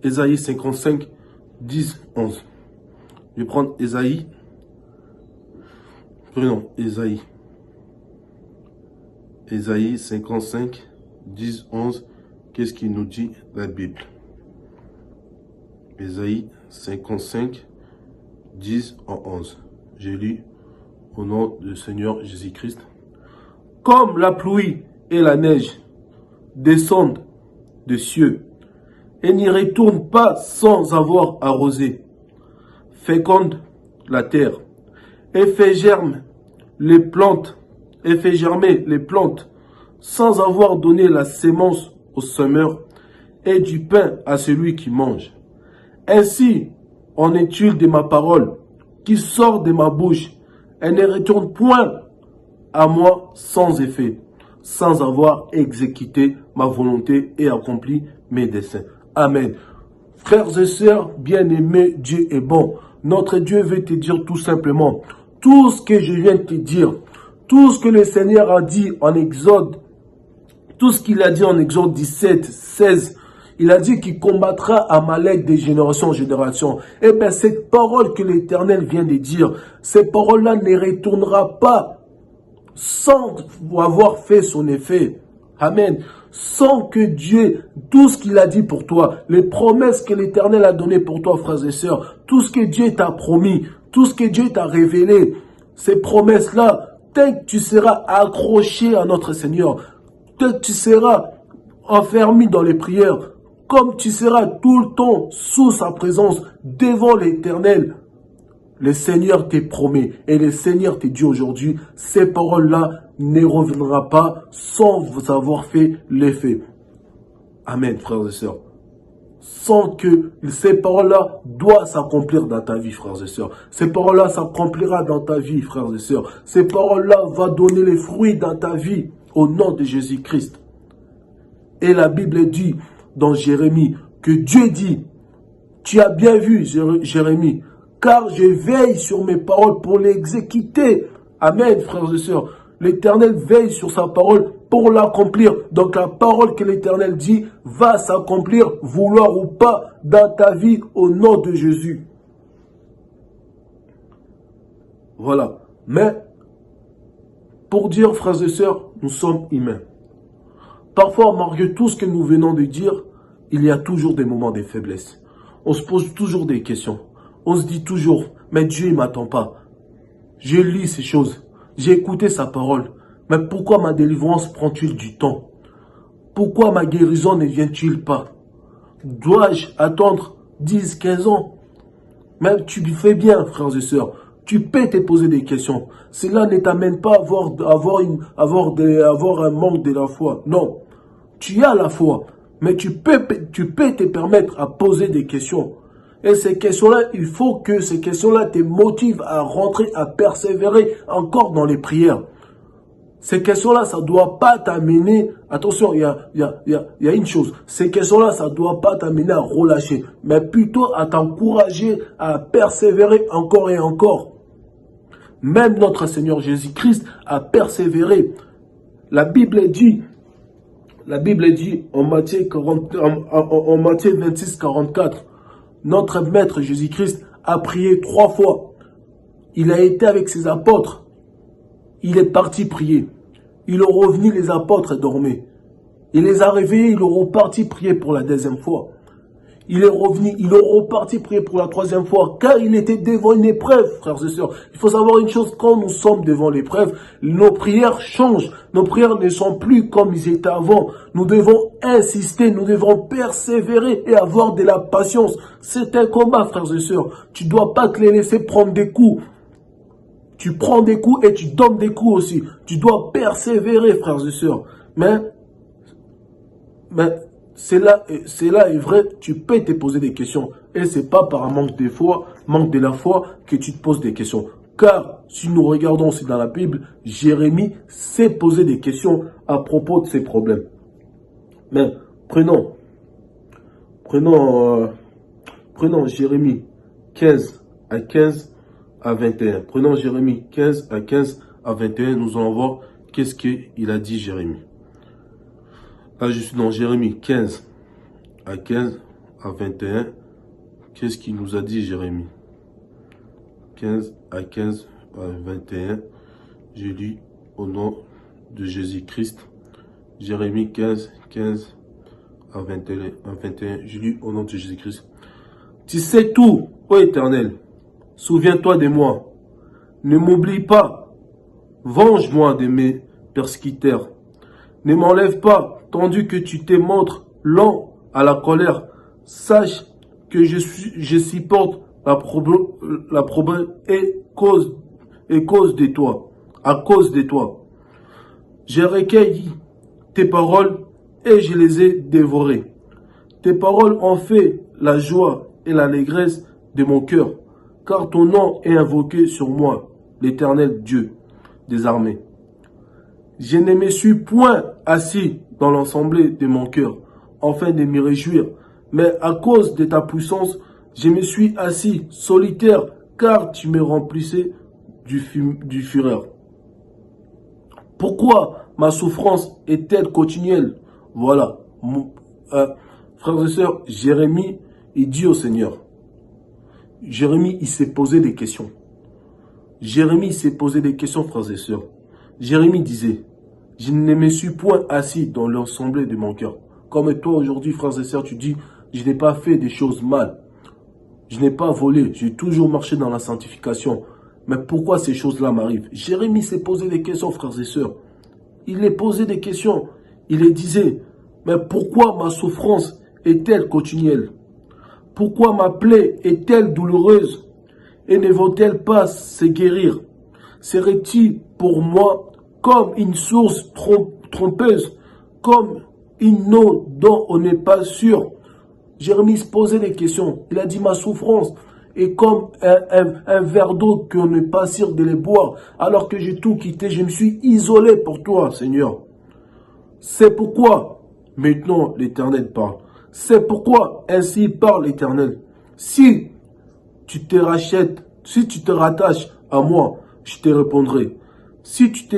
Ésaïe 55, 10, 11. Je vais prendre Ésaïe. Prenons Ésaïe. Ésaïe 55, 10, 11. Qu'est-ce qu'il nous dit la Bible? Ésaïe 55, 10 en 11. J'ai lu au nom du Seigneur Jésus-Christ. Comme la pluie et la neige descendent des cieux et n'y retournent pas sans avoir arrosé, féconde la terre et fait germer les plantes sans avoir donné la sémence au semeur et du pain à celui qui mange. Ainsi en est-il de ma parole qui sort de ma bouche, elle ne retourne point à moi sans effet, sans avoir exécuté ma volonté et accompli mes desseins. Amen. Frères et sœurs, bien-aimés, Dieu est bon. Notre Dieu veut te dire tout simplement, tout ce que je viens de te dire, tout ce que le Seigneur a dit en Exode, tout ce qu'il a dit en Exode 17, 16, il a dit qu'il combattra Amalek de génération en génération. Eh bien, cette parole que l'Éternel vient de dire, cette parole-là ne retournera pas sans avoir fait son effet. Amen. Sans que Dieu, tout ce qu'il a dit pour toi, les promesses que l'Éternel a données pour toi, frères et sœurs, tout ce que Dieu t'a promis, tout ce que Dieu t'a révélé, ces promesses-là, tant que tu seras accroché à notre Seigneur, tant que tu seras enfermé dans les prières, comme tu seras tout le temps sous sa présence, devant l'Éternel, le Seigneur te promet et le Seigneur te dit aujourd'hui, ces paroles-là ne reviendront pas sans vous avoir fait l'effet. Amen, frères et sœurs. Sans que ces paroles-là doivent s'accomplir dans ta vie, frères et sœurs. Ces paroles-là s'accomplira dans ta vie, frères et sœurs. Ces paroles-là vont donner les fruits dans ta vie au nom de Jésus-Christ. Et la Bible dit dans Jérémie que Dieu dit, tu as bien vu, Jérémie, car je veille sur mes paroles pour l'exécuter. Amen, frères et sœurs. L'Éternel veille sur sa parole pour l'accomplir. Donc la parole que l'Éternel dit va s'accomplir, vouloir ou pas, dans ta vie au nom de Jésus. Voilà. Mais, pour dire, frères et sœurs, nous sommes humains. Parfois, malgré tout ce que nous venons de dire, il y a toujours des moments de faiblesse. On se pose toujours des questions. On se dit toujours, mais Dieu ne m'attend pas. J'ai lu ces choses. J'ai écouté sa parole. Mais pourquoi ma délivrance prend-il du temps? Pourquoi ma guérison ne vient-il pas? Dois-je attendre 10, 15 ans? Mais tu fais bien, frères et sœurs. Tu peux te poser des questions. Cela ne t'amène pas à avoir un manque de la foi. Non. Tu as la foi. Mais tu peux te permettre à poser des questions. Et ces questions-là, il faut que ces questions-là te motivent à rentrer, à persévérer encore dans les prières. Ces questions-là, ça ne doit pas t'amener, attention, il y a une chose, ces questions-là, ça ne doit pas t'amener à relâcher, mais plutôt à t'encourager à persévérer encore et encore. Même notre Seigneur Jésus-Christ a persévéré. La Bible dit en Matthieu 26, 44, notre Maître Jésus-Christ a prié 3 fois. Il a été avec ses apôtres. Il est parti prier. Il est revenu, les apôtres dormaient. Il les a réveillés, il est reparti prier pour la 2e fois. Il est revenu, il est reparti prier pour la 3e fois, car il était devant une épreuve, frères et sœurs. Il faut savoir une chose, quand nous sommes devant l'épreuve, nos prières changent. Nos prières ne sont plus comme ils étaient avant. Nous devons insister, nous devons persévérer et avoir de la patience. C'est un combat, frères et sœurs. Tu ne dois pas te les laisser prendre des coups. Tu prends des coups et tu donnes des coups aussi. Tu dois persévérer, frères et sœurs. Mais cela est vrai, tu peux te poser des questions. Et ce n'est pas par un manque de la foi que tu te poses des questions. Car si nous regardons aussi dans la Bible, Jérémie s'est posé des questions à propos de ses problèmes. Mais prenons Jérémie 15 à 15 à 21. Prenons Jérémie 15 à 15 à 21. Nous allons voir qu'est-ce qu'il a dit Jérémie. Là, je suis dans Jérémie 15 à 15 à 21. Qu'est-ce qu'il nous a dit Jérémie? 15 à 15 à 21. Je lis au nom de Jésus-Christ. Jérémie 15, 15 à 21. Je lis au nom de Jésus-Christ. Tu sais tout, ô Éternel. Souviens-toi de moi. Ne m'oublie pas. Venge-moi de mes persécuteurs. Ne m'enlève pas, tandis que tu te montres lent à la colère. Sache que je supporte la problème et cause de toi. À cause de toi. J'ai recueilli tes paroles et je les ai dévorées. Tes paroles ont fait la joie et l'allégresse de mon cœur, car ton nom est invoqué sur moi, l'Éternel Dieu des armées. Je ne me suis point assis dans l'assemblée de mon cœur, afin de m'y réjouir, mais à cause de ta puissance, je me suis assis solitaire, car tu me remplissais du fureur. Pourquoi ma souffrance est-elle continuelle? Voilà, frères et sœurs, Jérémie, il dit au Seigneur. Jérémie, il s'est posé des questions. Jérémie s'est posé des questions, frères et sœurs. Jérémie disait, je ne me suis point assis dans l'assemblée de mon cœur. Comme toi aujourd'hui, frères et sœurs, tu dis, je n'ai pas fait des choses mal. Je n'ai pas volé. J'ai toujours marché dans la sanctification. Mais pourquoi ces choses-là m'arrivent? Jérémie s'est posé des questions, frères et sœurs. Il les posait des questions. Il les disait, mais pourquoi ma souffrance est-elle continuelle? Pourquoi ma plaie est-elle douloureuse? Et ne vont-elles pas se guérir? Serait-il pour moi comme une source trompeuse, comme une eau dont on n'est pas sûr? Jérémie se posait des questions. Il a dit, ma souffrance est comme un verre d'eau qu'on n'est pas sûr de les boire. Alors que j'ai tout quitté, je me suis isolé pour toi, Seigneur. C'est pourquoi, maintenant l'Éternel parle. C'est pourquoi ainsi parle l'Éternel. Si tu te rattaches à moi, je te répondrai. Si tu te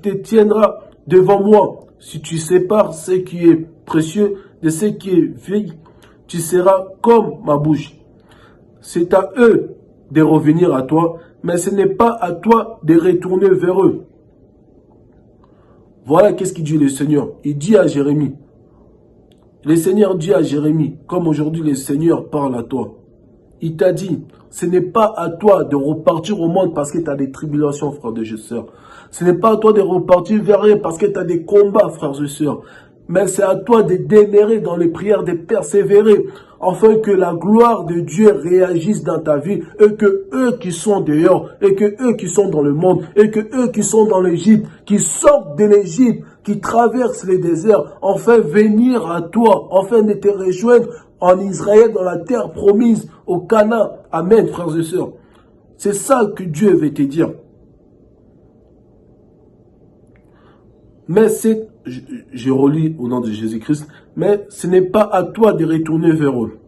tiendras devant moi, si tu sépares ce qui est précieux de ce qui est vil, tu seras comme ma bouche. C'est à eux de revenir à toi, mais ce n'est pas à toi de retourner vers eux. Voilà qu'est-ce qu'il dit le Seigneur. Il dit à Jérémie. Le Seigneur dit à Jérémie, comme aujourd'hui le Seigneur parle à toi. Il t'a dit, ce n'est pas à toi de repartir au monde parce que tu as des tribulations, frères et sœurs. Ce n'est pas à toi de repartir vers eux parce que tu as des combats, frères et sœurs. mais c'est à toi de demeurer dans les prières, de persévérer, afin que la gloire de Dieu réagisse dans ta vie, et que eux qui sont dehors, et que eux qui sont dans le monde, et que eux qui sont dans l'Égypte, qui sortent de l'Égypte, qui traversent les déserts, enfin venir à toi, enfin de te rejoindre en Israël, dans la terre promise, au Canaan. Amen, frères et sœurs. C'est ça que Dieu veut te dire. Mais je relis au nom de Jésus-Christ, mais ce n'est pas à toi de retourner vers eux.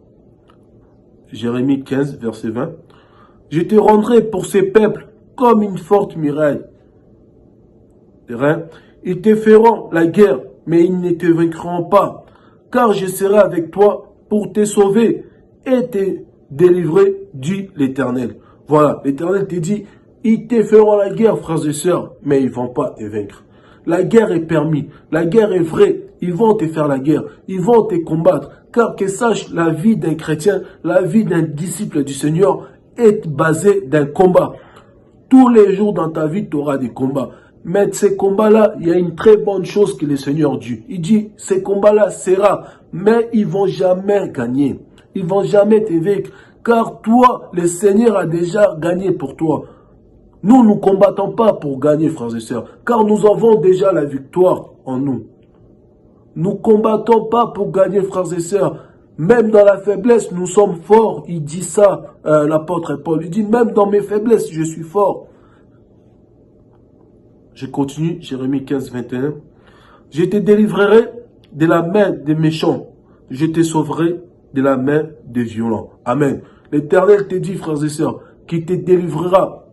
Jérémie 15, verset 20. Je te rendrai pour ces peuples comme une forte muraille. Ils te feront la guerre, mais ils ne te vaincront pas, car je serai avec toi pour te sauver et te délivrer, dit l'Éternel. Voilà, l'Éternel te dit, ils te feront la guerre, frères et sœurs, mais ils ne vont pas te vaincre. La guerre est permise, la guerre est vraie, ils vont te faire la guerre, ils vont te combattre, car que sache, la vie d'un chrétien, la vie d'un disciple du Seigneur est basée d'un combat. Tous les jours dans ta vie, tu auras des combats. Mais ces combats-là, il y a une très bonne chose que le Seigneur dit. Il dit, ces combats-là sera, mais ils vont jamais gagner. Ils vont jamais te vaincre, car toi, le Seigneur a déjà gagné pour toi. Nous ne combattons pas pour gagner, frères et sœurs, car nous avons déjà la victoire en nous. Nous combattons pas pour gagner, frères et sœurs. Même dans la faiblesse, nous sommes forts. Il dit ça, l'apôtre Paul. Il dit, même dans mes faiblesses, je suis fort. Je continue, Jérémie 15, 21. Je te délivrerai de la main des méchants. Je te sauverai de la main des violents. Amen. L'Éternel te dit, frères et sœurs, qu'il te délivrera,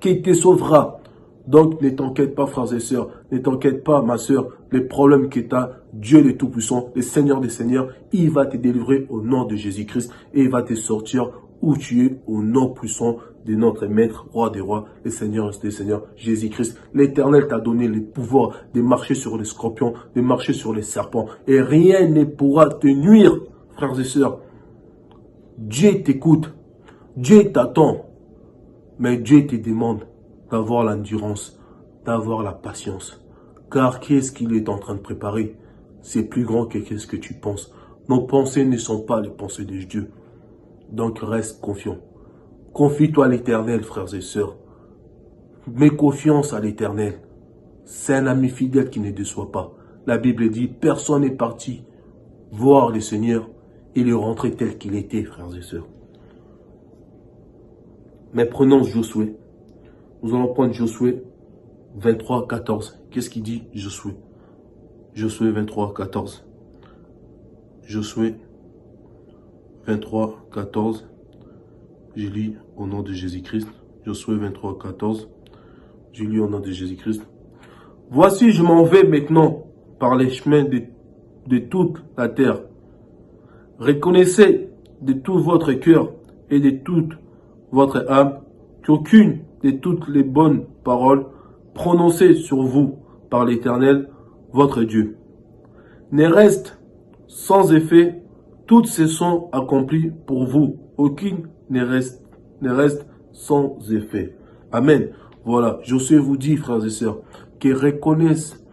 qu'il te sauvera. Donc, ne t'inquiète pas, frères et sœurs. Ne t'inquiète pas, ma sœur. Les problèmes que tu as, Dieu le Tout-Puissant, le Seigneur des Seigneurs, il va te délivrer au nom de Jésus-Christ et il va te sortir où tu es au nom puissant de notre Maître, Roi des Rois, le Seigneur des Seigneurs, Jésus-Christ. L'Éternel t'a donné le pouvoir de marcher sur les scorpions, de marcher sur les serpents. Et rien ne pourra te nuire, frères et sœurs. Dieu t'écoute. Dieu t'attend. Mais Dieu te demande d'avoir l'endurance, d'avoir la patience. Car qu'est-ce qu'il est en train de préparer? C'est plus grand que qu'est-ce que tu penses. Nos pensées ne sont pas les pensées de Dieu. Donc reste confiant. Confie-toi à l'Éternel, frères et sœurs. Mets confiance à l'Éternel. C'est un ami fidèle qui ne déçoit pas. La Bible dit, personne n'est parti voir le Seigneur et le rentrer tel qu'il était, frères et sœurs. Mais prenons Josué. Nous allons prendre Josué 23, 14. Qu'est-ce qu'il dit, Josué? Josué 23, 14. Josué 23, 14. Je lis au nom de Jésus-Christ. Josué 23, 14. Je lis au nom de Jésus-Christ. Voici, je m'en vais maintenant par les chemins de toute la terre. Reconnaissez de tout votre cœur et de toute votre âme qu'aucune de toutes les bonnes paroles prononcées sur vous par l'Éternel, votre Dieu, ne reste sans effet. Toutes se sont accomplies pour vous. Aucune ne reste sans effet. Amen. Voilà. Josué vous dit, frères et sœurs, que reconnaissent,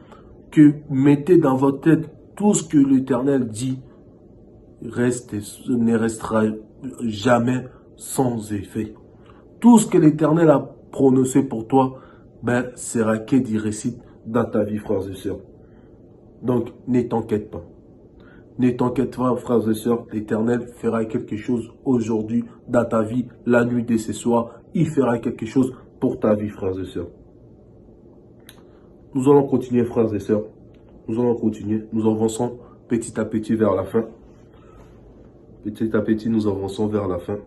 que mettez dans votre tête tout ce que l'Éternel dit, ne restera jamais sans effet. Tout ce que l'Éternel a prononcé pour toi, sera que des récits dans ta vie, frères et sœurs. Donc, ne t'inquiète pas. Ne t'inquiète pas, frères et sœurs, l'Éternel fera quelque chose aujourd'hui dans ta vie, la nuit de ce soir. Il fera quelque chose pour ta vie, frères et sœurs. Nous allons continuer, frères et sœurs. Nous allons continuer. Nous avançons petit à petit vers la fin. Petit à petit, nous avançons vers la fin.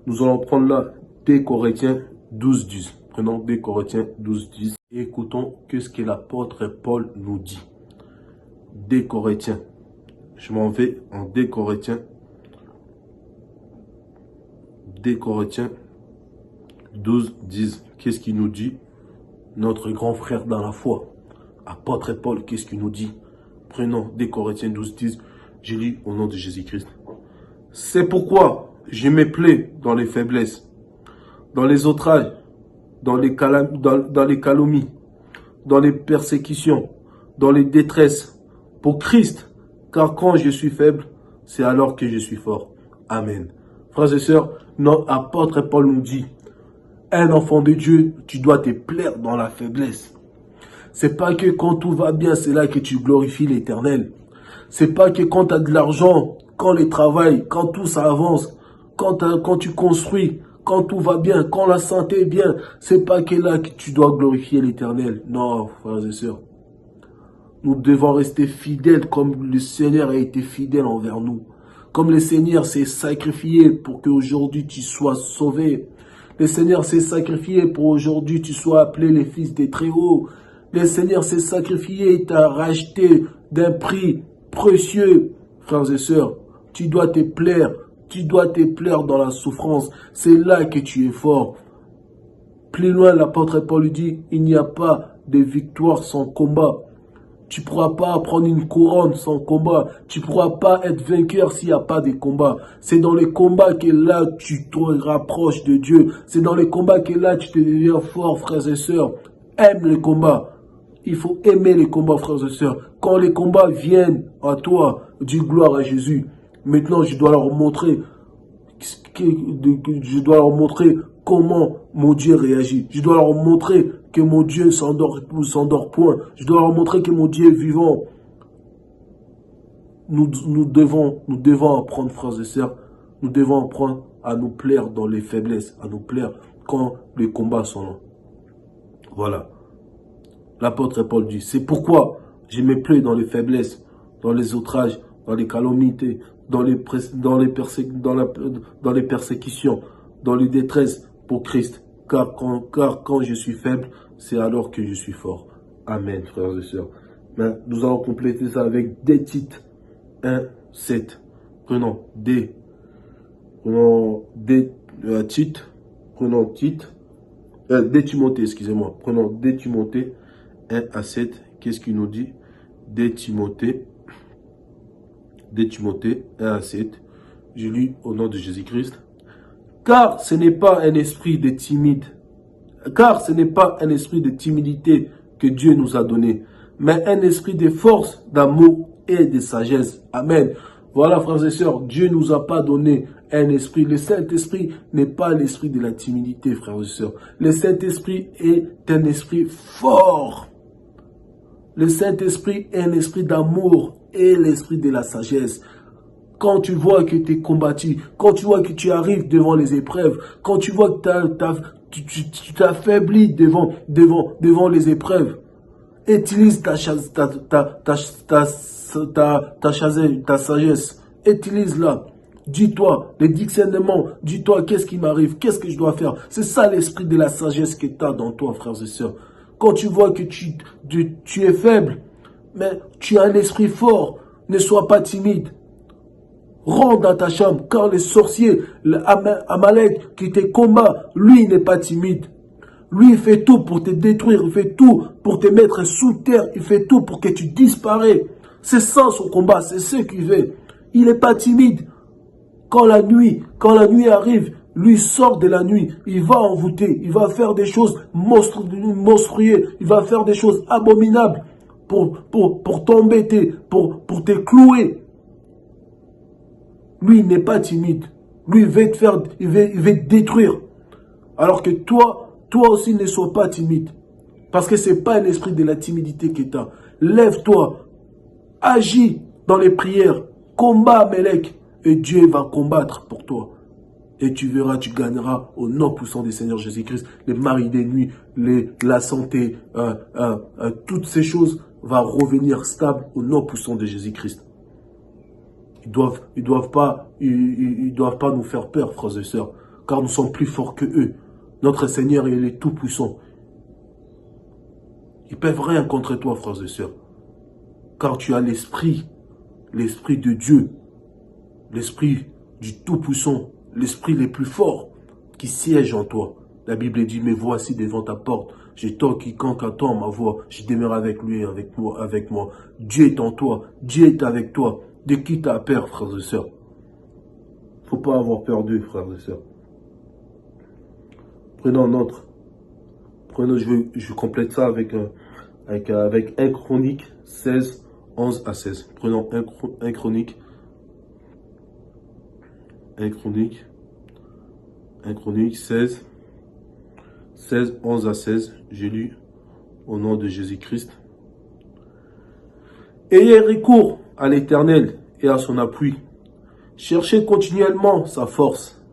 Nous allons prendre là 2 Corinthiens 12, 10. Prenons 2 Corinthiens 12, 10. Et écoutons ce que l'apôtre Paul nous dit. 2 Corinthiens. Je m'en vais en 2 Corinthiens. 2 Corinthiens 12, 10. Qu'est-ce qu'il nous dit? Notre grand frère dans la foi, apôtre Paul, qu'est-ce qu'il nous dit? Prenons 2 Corinthiens 12, 10. Je lis au nom de Jésus-Christ. C'est pourquoi je me plais dans les faiblesses, dans les outrages, dans les calomnies, dans les persécutions, dans les détresses, pour Christ. Car quand je suis faible, c'est alors que je suis fort. Amen. Frères et sœurs, notre apôtre Paul nous dit, un enfant de Dieu, tu dois te plaire dans la faiblesse. C'est pas que quand tout va bien, c'est là que tu glorifies l'Éternel. C'est pas que quand tu as de l'argent, quand le travail, quand tout ça avance, quand tu construis, quand tout va bien, quand la santé est bien, c'est pas que là que tu dois glorifier l'Éternel. Non, frères et sœurs. Nous devons rester fidèles comme le Seigneur a été fidèle envers nous. Comme le Seigneur s'est sacrifié pour qu'aujourd'hui tu sois sauvé. Le Seigneur s'est sacrifié pour aujourd'hui tu sois appelé les fils des Très-Hauts. Le Seigneur s'est sacrifié et t'a racheté d'un prix précieux. Frères et sœurs, tu dois te plaire. Tu dois te plaire dans la souffrance. C'est là que tu es fort. Plus loin, l'apôtre Paul lui dit, il n'y a pas de victoire sans combat. Tu ne pourras pas prendre une couronne sans combat. Tu ne pourras pas être vainqueur s'il n'y a pas de combat. C'est dans les combats que là, tu te rapproches de Dieu. C'est dans les combats que là, tu te deviens fort, frères et sœurs. Aime les combats. Il faut aimer les combats, frères et sœurs. Quand les combats viennent à toi, dis gloire à Jésus. Maintenant, je dois leur montrer comment mon Dieu réagit. Je dois leur montrer que mon Dieu s'endort point. Je dois leur montrer que mon Dieu est vivant. Nous devons apprendre, frères et sœurs, nous devons apprendre à nous plaire dans les faiblesses, à nous plaire quand les combats sont là. Voilà. L'apôtre Paul dit, c'est pourquoi je me plais dans les faiblesses, dans les outrages, dans les calamités, dans les persécutions, dans les détresses pour Christ. Car quand je suis faible, c'est alors que je suis fort. Amen, frères et sœurs. Mais nous allons compléter ça avec des Tite 1, 7. Prenons Timothée, excusez-moi. Prenons des Timothée 1 à 7. Qu'est-ce qu'il nous dit? Des Timothée 1 à 7. Je lis au nom de Jésus-Christ. Car ce n'est pas un esprit de timidité que Dieu nous a donné, mais un esprit de force, d'amour et de sagesse. Amen. Voilà, frères et sœurs, Dieu nous a pas donné un esprit. Le Saint-Esprit n'est pas l'esprit de la timidité, frères et sœurs. Le Saint-Esprit est un esprit fort. Le Saint-Esprit est un esprit d'amour et l'esprit de la sagesse. Quand tu vois que tu es combattu, quand tu vois que tu arrives devant les épreuves, quand tu vois que tu t'affaiblis devant les épreuves, utilise ta sagesse. Utilise-la. Dis-toi, les discernements, dis-toi qu'est-ce qui m'arrive, qu'est-ce que je dois faire. C'est ça l'esprit de la sagesse que tu as dans toi, frères et sœurs. Quand tu vois que tu es faible, mais tu as un esprit fort, ne sois pas timide. Rentre dans ta chambre, car le sorcier, Amalek qui te combat, lui il n'est pas timide. Lui il fait tout pour te détruire, il fait tout pour te mettre sous terre, il fait tout pour que tu disparais. C'est ça son combat, c'est ce qu'il fait. Il n'est pas timide. Quand la nuit arrive, lui sort de la nuit, il va envoûter, il va faire des choses monstrueuses, il va faire des choses abominables pour t'embêter, pour te clouer. Lui, il n'est pas timide. Lui, il veut te détruire. Alors que toi aussi, ne sois pas timide. Parce que ce n'est pas un esprit de la timidité que tu as. Lève-toi. Agis dans les prières. Combat Amalek. Et Dieu va combattre pour toi. Et tu verras, tu gagneras au nom puissant du Seigneur Jésus-Christ. Les maris des nuits, la santé, toutes ces choses vont revenir stables au nom puissant de Jésus-Christ. Ils doivent pas nous faire peur, frères et sœurs, car nous sommes plus forts que eux. Notre Seigneur, il est tout puissant. Ils ne peuvent rien contre toi, frères et sœurs, car tu as l'esprit de Dieu, l'esprit du tout puissant, l'esprit le plus fort qui siège en toi. La Bible dit, mais voici devant ta porte, je toque, quiconque attend ma voix, je demeure avec lui, avec moi. Dieu est en toi, Dieu est avec toi. De qui tu as peur, frères et sœurs? Il ne faut pas avoir peur d'eux, frères et sœurs. Je complète ça avec 1 Chronique 16, 11 à 16. Prenons 1 Chronique. 1 Chronique 16. 16, 11 à 16. J'ai lu au nom de Jésus-Christ. Ayez recours à l'Éternel et à son appui. Cherchez continuellement sa force.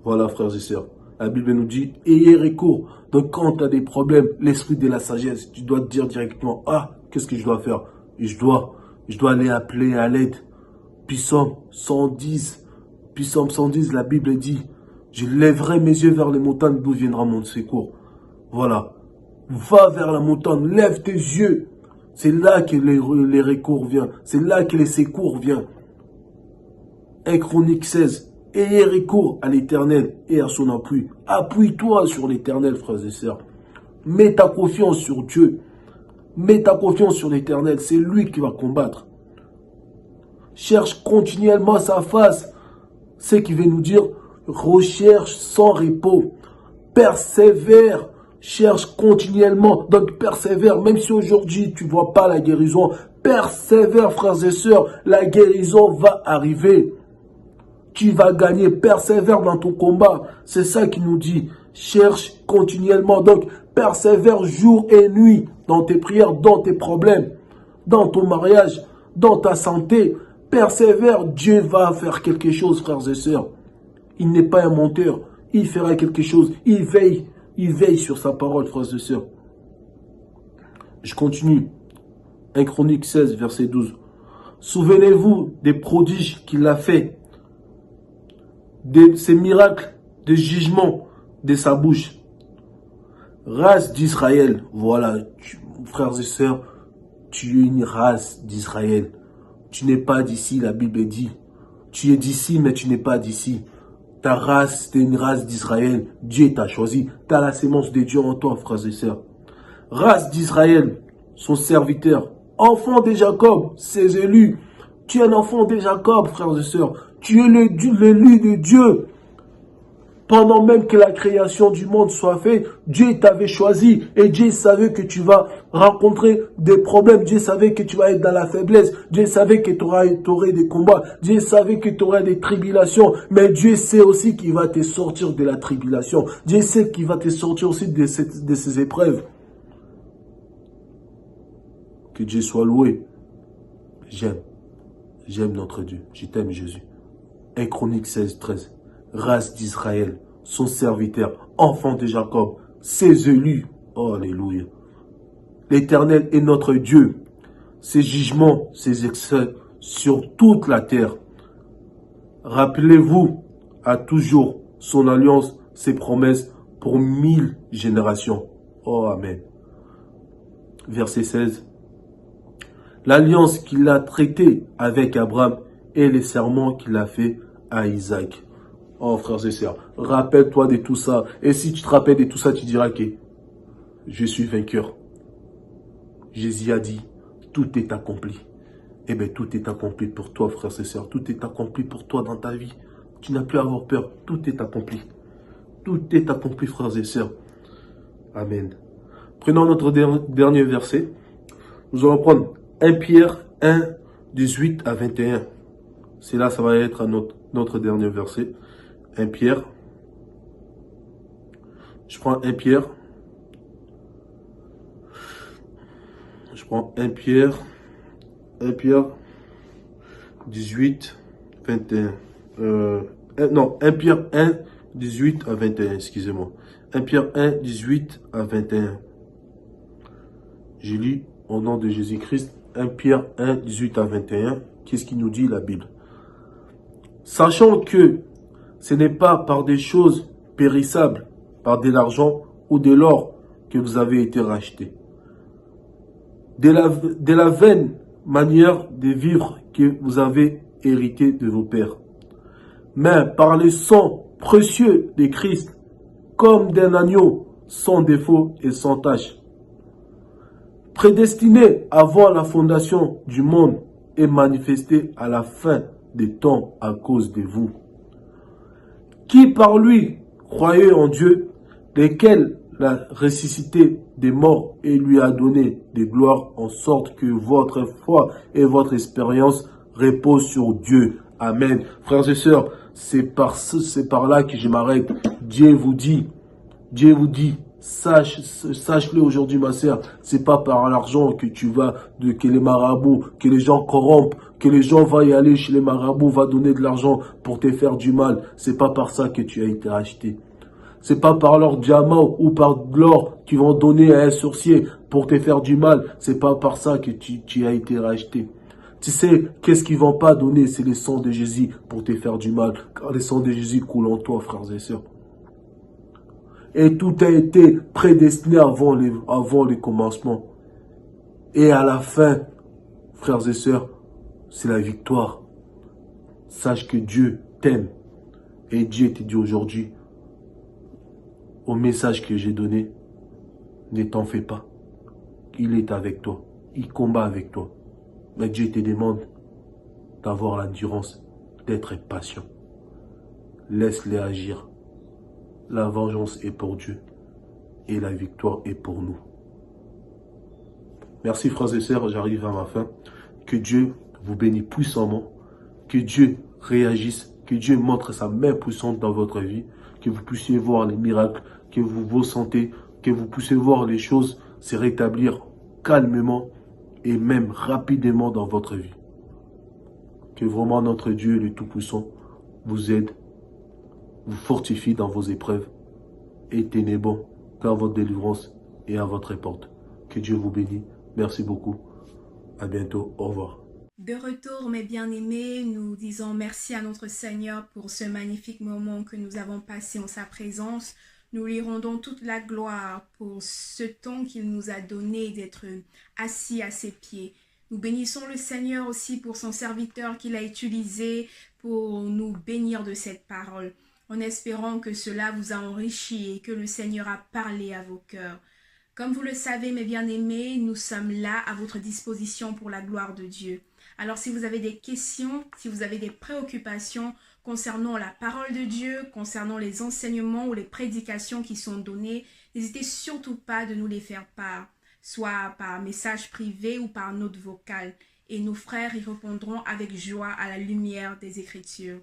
Voilà, frères et sœurs. La Bible nous dit, ayez recours. Donc quand tu as des problèmes, l'esprit de la sagesse, tu dois te dire directement, ah, qu'est-ce que je dois faire? Et je dois aller appeler à l'aide. Psaume 110, la Bible dit, je lèverai mes yeux vers les montagnes d'où viendra mon secours. Voilà. Va vers la montagne, lève tes yeux. C'est là que les recours viennent. C'est là que les secours viennent. 1 Chronique 16. Ayez recours à l'Éternel et à son appui. Appuie-toi sur l'Éternel, frères et sœurs. Mets ta confiance sur Dieu. Mets ta confiance sur l'Éternel. C'est lui qui va combattre. Cherche continuellement sa face. C'est qui veut nous dire, recherche sans repos. Persévère. Cherche continuellement. Donc persévère. Même si aujourd'hui tu ne vois pas la guérison. Persévère, frères et sœurs. La guérison va arriver. Tu vas gagner. Persévère dans ton combat. C'est ça qu'il nous dit. Cherche continuellement. Donc persévère jour et nuit. Dans tes prières, dans tes problèmes. Dans ton mariage. Dans ta santé. Persévère. Dieu va faire quelque chose, frères et sœurs. Il n'est pas un menteur. Il fera quelque chose. Il veille. Il veille sur sa parole, frères et sœurs. Je continue. 1 Chronique 16, verset 12. Souvenez-vous des prodiges qu'il a fait, de ses miracles, des jugements de sa bouche. Race d'Israël. Voilà, frères et sœurs, tu es une race d'Israël. Tu n'es pas d'ici, la Bible dit. Tu es d'ici, mais tu n'es pas d'ici. Ta race, c'est une race d'Israël. Dieu t'a choisi. Tu as la sémence de Dieu en toi, frères et sœurs. Race d'Israël, son serviteur. Enfant de Jacob, ses élus. Tu es un enfant de Jacob, frères et sœurs. Tu es l'élu de Dieu. Pendant même que la création du monde soit faite, Dieu t'avait choisi. Et Dieu savait que tu vas rencontrer des problèmes. Dieu savait que tu vas être dans la faiblesse. Dieu savait que tu aurais des combats. Dieu savait que tu aurais des tribulations. Mais Dieu sait aussi qu'il va te sortir de la tribulation. Dieu sait qu'il va te sortir aussi de ces épreuves. Que Dieu soit loué. J'aime notre Dieu. Je t'aime, Jésus. 1 Chronique 16, 13. Race d'Israël, son serviteur, enfant de Jacob, ses élus. Oh, alléluia. L'Éternel est notre Dieu. Ses jugements, ses excès sur toute la terre. Rappelez-vous à toujours son alliance, ses promesses pour 1000 générations. Oh, amen. Verset 16. L'alliance qu'il a traitée avec Abraham et les serments qu'il a fait à Isaac. Oh, frères et sœurs, rappelle-toi de tout ça. Et si tu te rappelles de tout ça, tu diras que je suis vainqueur. Jésus a dit, tout est accompli. Eh bien, tout est accompli pour toi, frères et sœurs. Tout est accompli pour toi dans ta vie. Tu n'as plus à avoir peur. Tout est accompli. Tout est accompli, frères et sœurs. Amen. Prenons notre dernier verset. Nous allons prendre 1 Pierre 1, 18 à 21. C'est là, ça va être notre dernier verset. 1 Pierre. Je prends 1 Pierre. Je prends 1 Pierre. 1 Pierre 18, 21. Non, 1 Pierre 1, 18 à 21, excusez-moi. 1 Pierre 1, 18 à 21. Je lis au nom de Jésus-Christ. 1 Pierre 1, 18 à 21. Qu'est-ce qu'il nous dit la Bible? Sachant que ce n'est pas par des choses périssables, par de l'argent ou de l'or que vous avez été rachetés. De la vaine manière de vivre que vous avez hérité de vos pères. Mais par le sang précieux de Christ, comme d'un agneau, sans défaut et sans tache. Prédestiné avant la fondation du monde et manifesté à la fin des temps à cause de vous. Qui par lui croyez en Dieu, desquels l'a ressuscité des morts et lui a donné des gloires, en sorte que votre foi et votre expérience reposent sur Dieu. Amen. Frères et sœurs, c'est par là que je m'arrête. Dieu vous dit, sache-le aujourd'hui, ma sœur, c'est pas par l'argent que que les marabouts, que les gens corrompent, que les gens vont y aller chez les marabouts, va donner de l'argent pour te faire du mal. C'est pas par ça que tu as été acheté. C'est pas par leur diamant ou par de l'or qu'ils vont donner à un sorcier pour te faire du mal. C'est pas par ça que tu as été racheté. Tu sais, qu'est-ce qu'ils vont pas donner? C'est le sang de Jésus pour te faire du mal. Car le sang de Jésus coule en toi, frères et sœurs. Et tout a été prédestiné avant le commencement. Et à la fin, frères et sœurs, c'est la victoire. Sache que Dieu t'aime. Et Dieu te dit aujourd'hui, au message que j'ai donné, ne t'en fais pas. Il est avec toi. Il combat avec toi. Mais Dieu te demande d'avoir l'endurance, d'être patient. Laisse-les agir. La vengeance est pour Dieu et la victoire est pour nous. Merci frères et sœurs, j'arrive à ma fin. Que Dieu vous bénisse puissamment, que Dieu réagisse, que Dieu montre sa main puissante dans votre vie, que vous puissiez voir les miracles, que vous vous sentez, que vous puissiez voir les choses se rétablir calmement et même rapidement dans votre vie. Que vraiment notre Dieu, le Tout-Puissant, vous aide, vous fortifie dans vos épreuves et tenez bon, car votre délivrance est à votre porte. Que Dieu vous bénisse. Merci beaucoup. À bientôt. Au revoir. De retour, mes bien-aimés, nous disons merci à notre Seigneur pour ce magnifique moment que nous avons passé en sa présence. Nous lui rendons toute la gloire pour ce temps qu'il nous a donné d'être assis à ses pieds. Nous bénissons le Seigneur aussi pour son serviteur qu'il a utilisé pour nous bénir de cette parole, en espérant que cela vous a enrichi et que le Seigneur a parlé à vos cœurs. Comme vous le savez, mes bien-aimés, nous sommes là à votre disposition pour la gloire de Dieu. Alors si vous avez des questions, si vous avez des préoccupations concernant la parole de Dieu, concernant les enseignements ou les prédications qui sont données, n'hésitez surtout pas de nous les faire part, soit par message privé ou par note vocale. Et nos frères y répondront avec joie à la lumière des Écritures.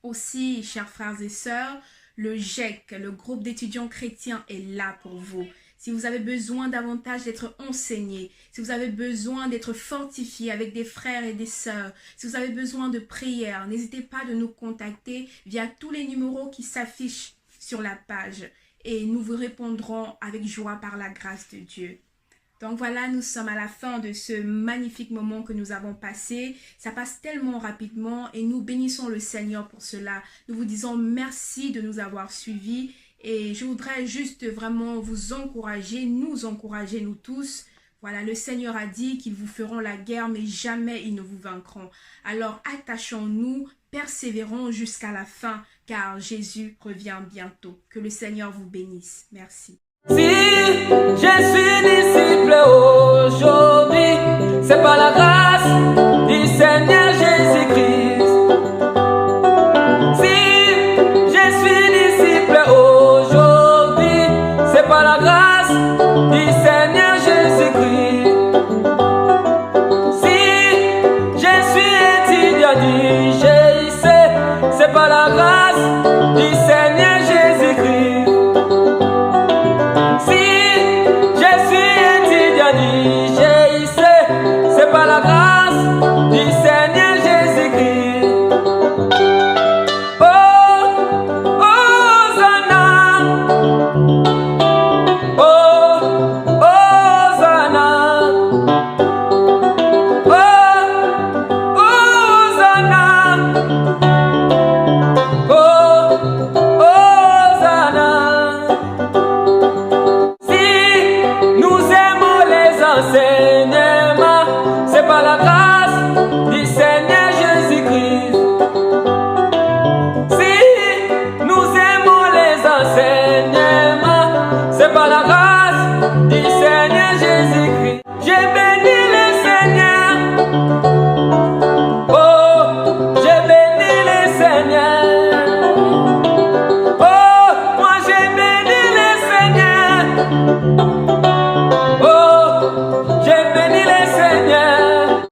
Aussi, chers frères et sœurs, le GEC, le groupe d'étudiants chrétiens, est là pour vous. Si vous avez besoin davantage d'être enseigné, si vous avez besoin d'être fortifié avec des frères et des sœurs, si vous avez besoin de prière, n'hésitez pas de nous contacter via tous les numéros qui s'affichent sur la page et nous vous répondrons avec joie par la grâce de Dieu. Donc voilà, nous sommes à la fin de ce magnifique moment que nous avons passé. Ça passe tellement rapidement et nous bénissons le Seigneur pour cela. Nous vous disons merci de nous avoir suivis. Et je voudrais juste vraiment vous encourager, nous tous. Voilà, le Seigneur a dit qu'ils vous feront la guerre, mais jamais ils ne vous vaincront. Alors attachons-nous, persévérons jusqu'à la fin, car Jésus revient bientôt. Que le Seigneur vous bénisse. Merci. Si je suis disciple aujourd'hui, c'est par la grâce du Seigneur.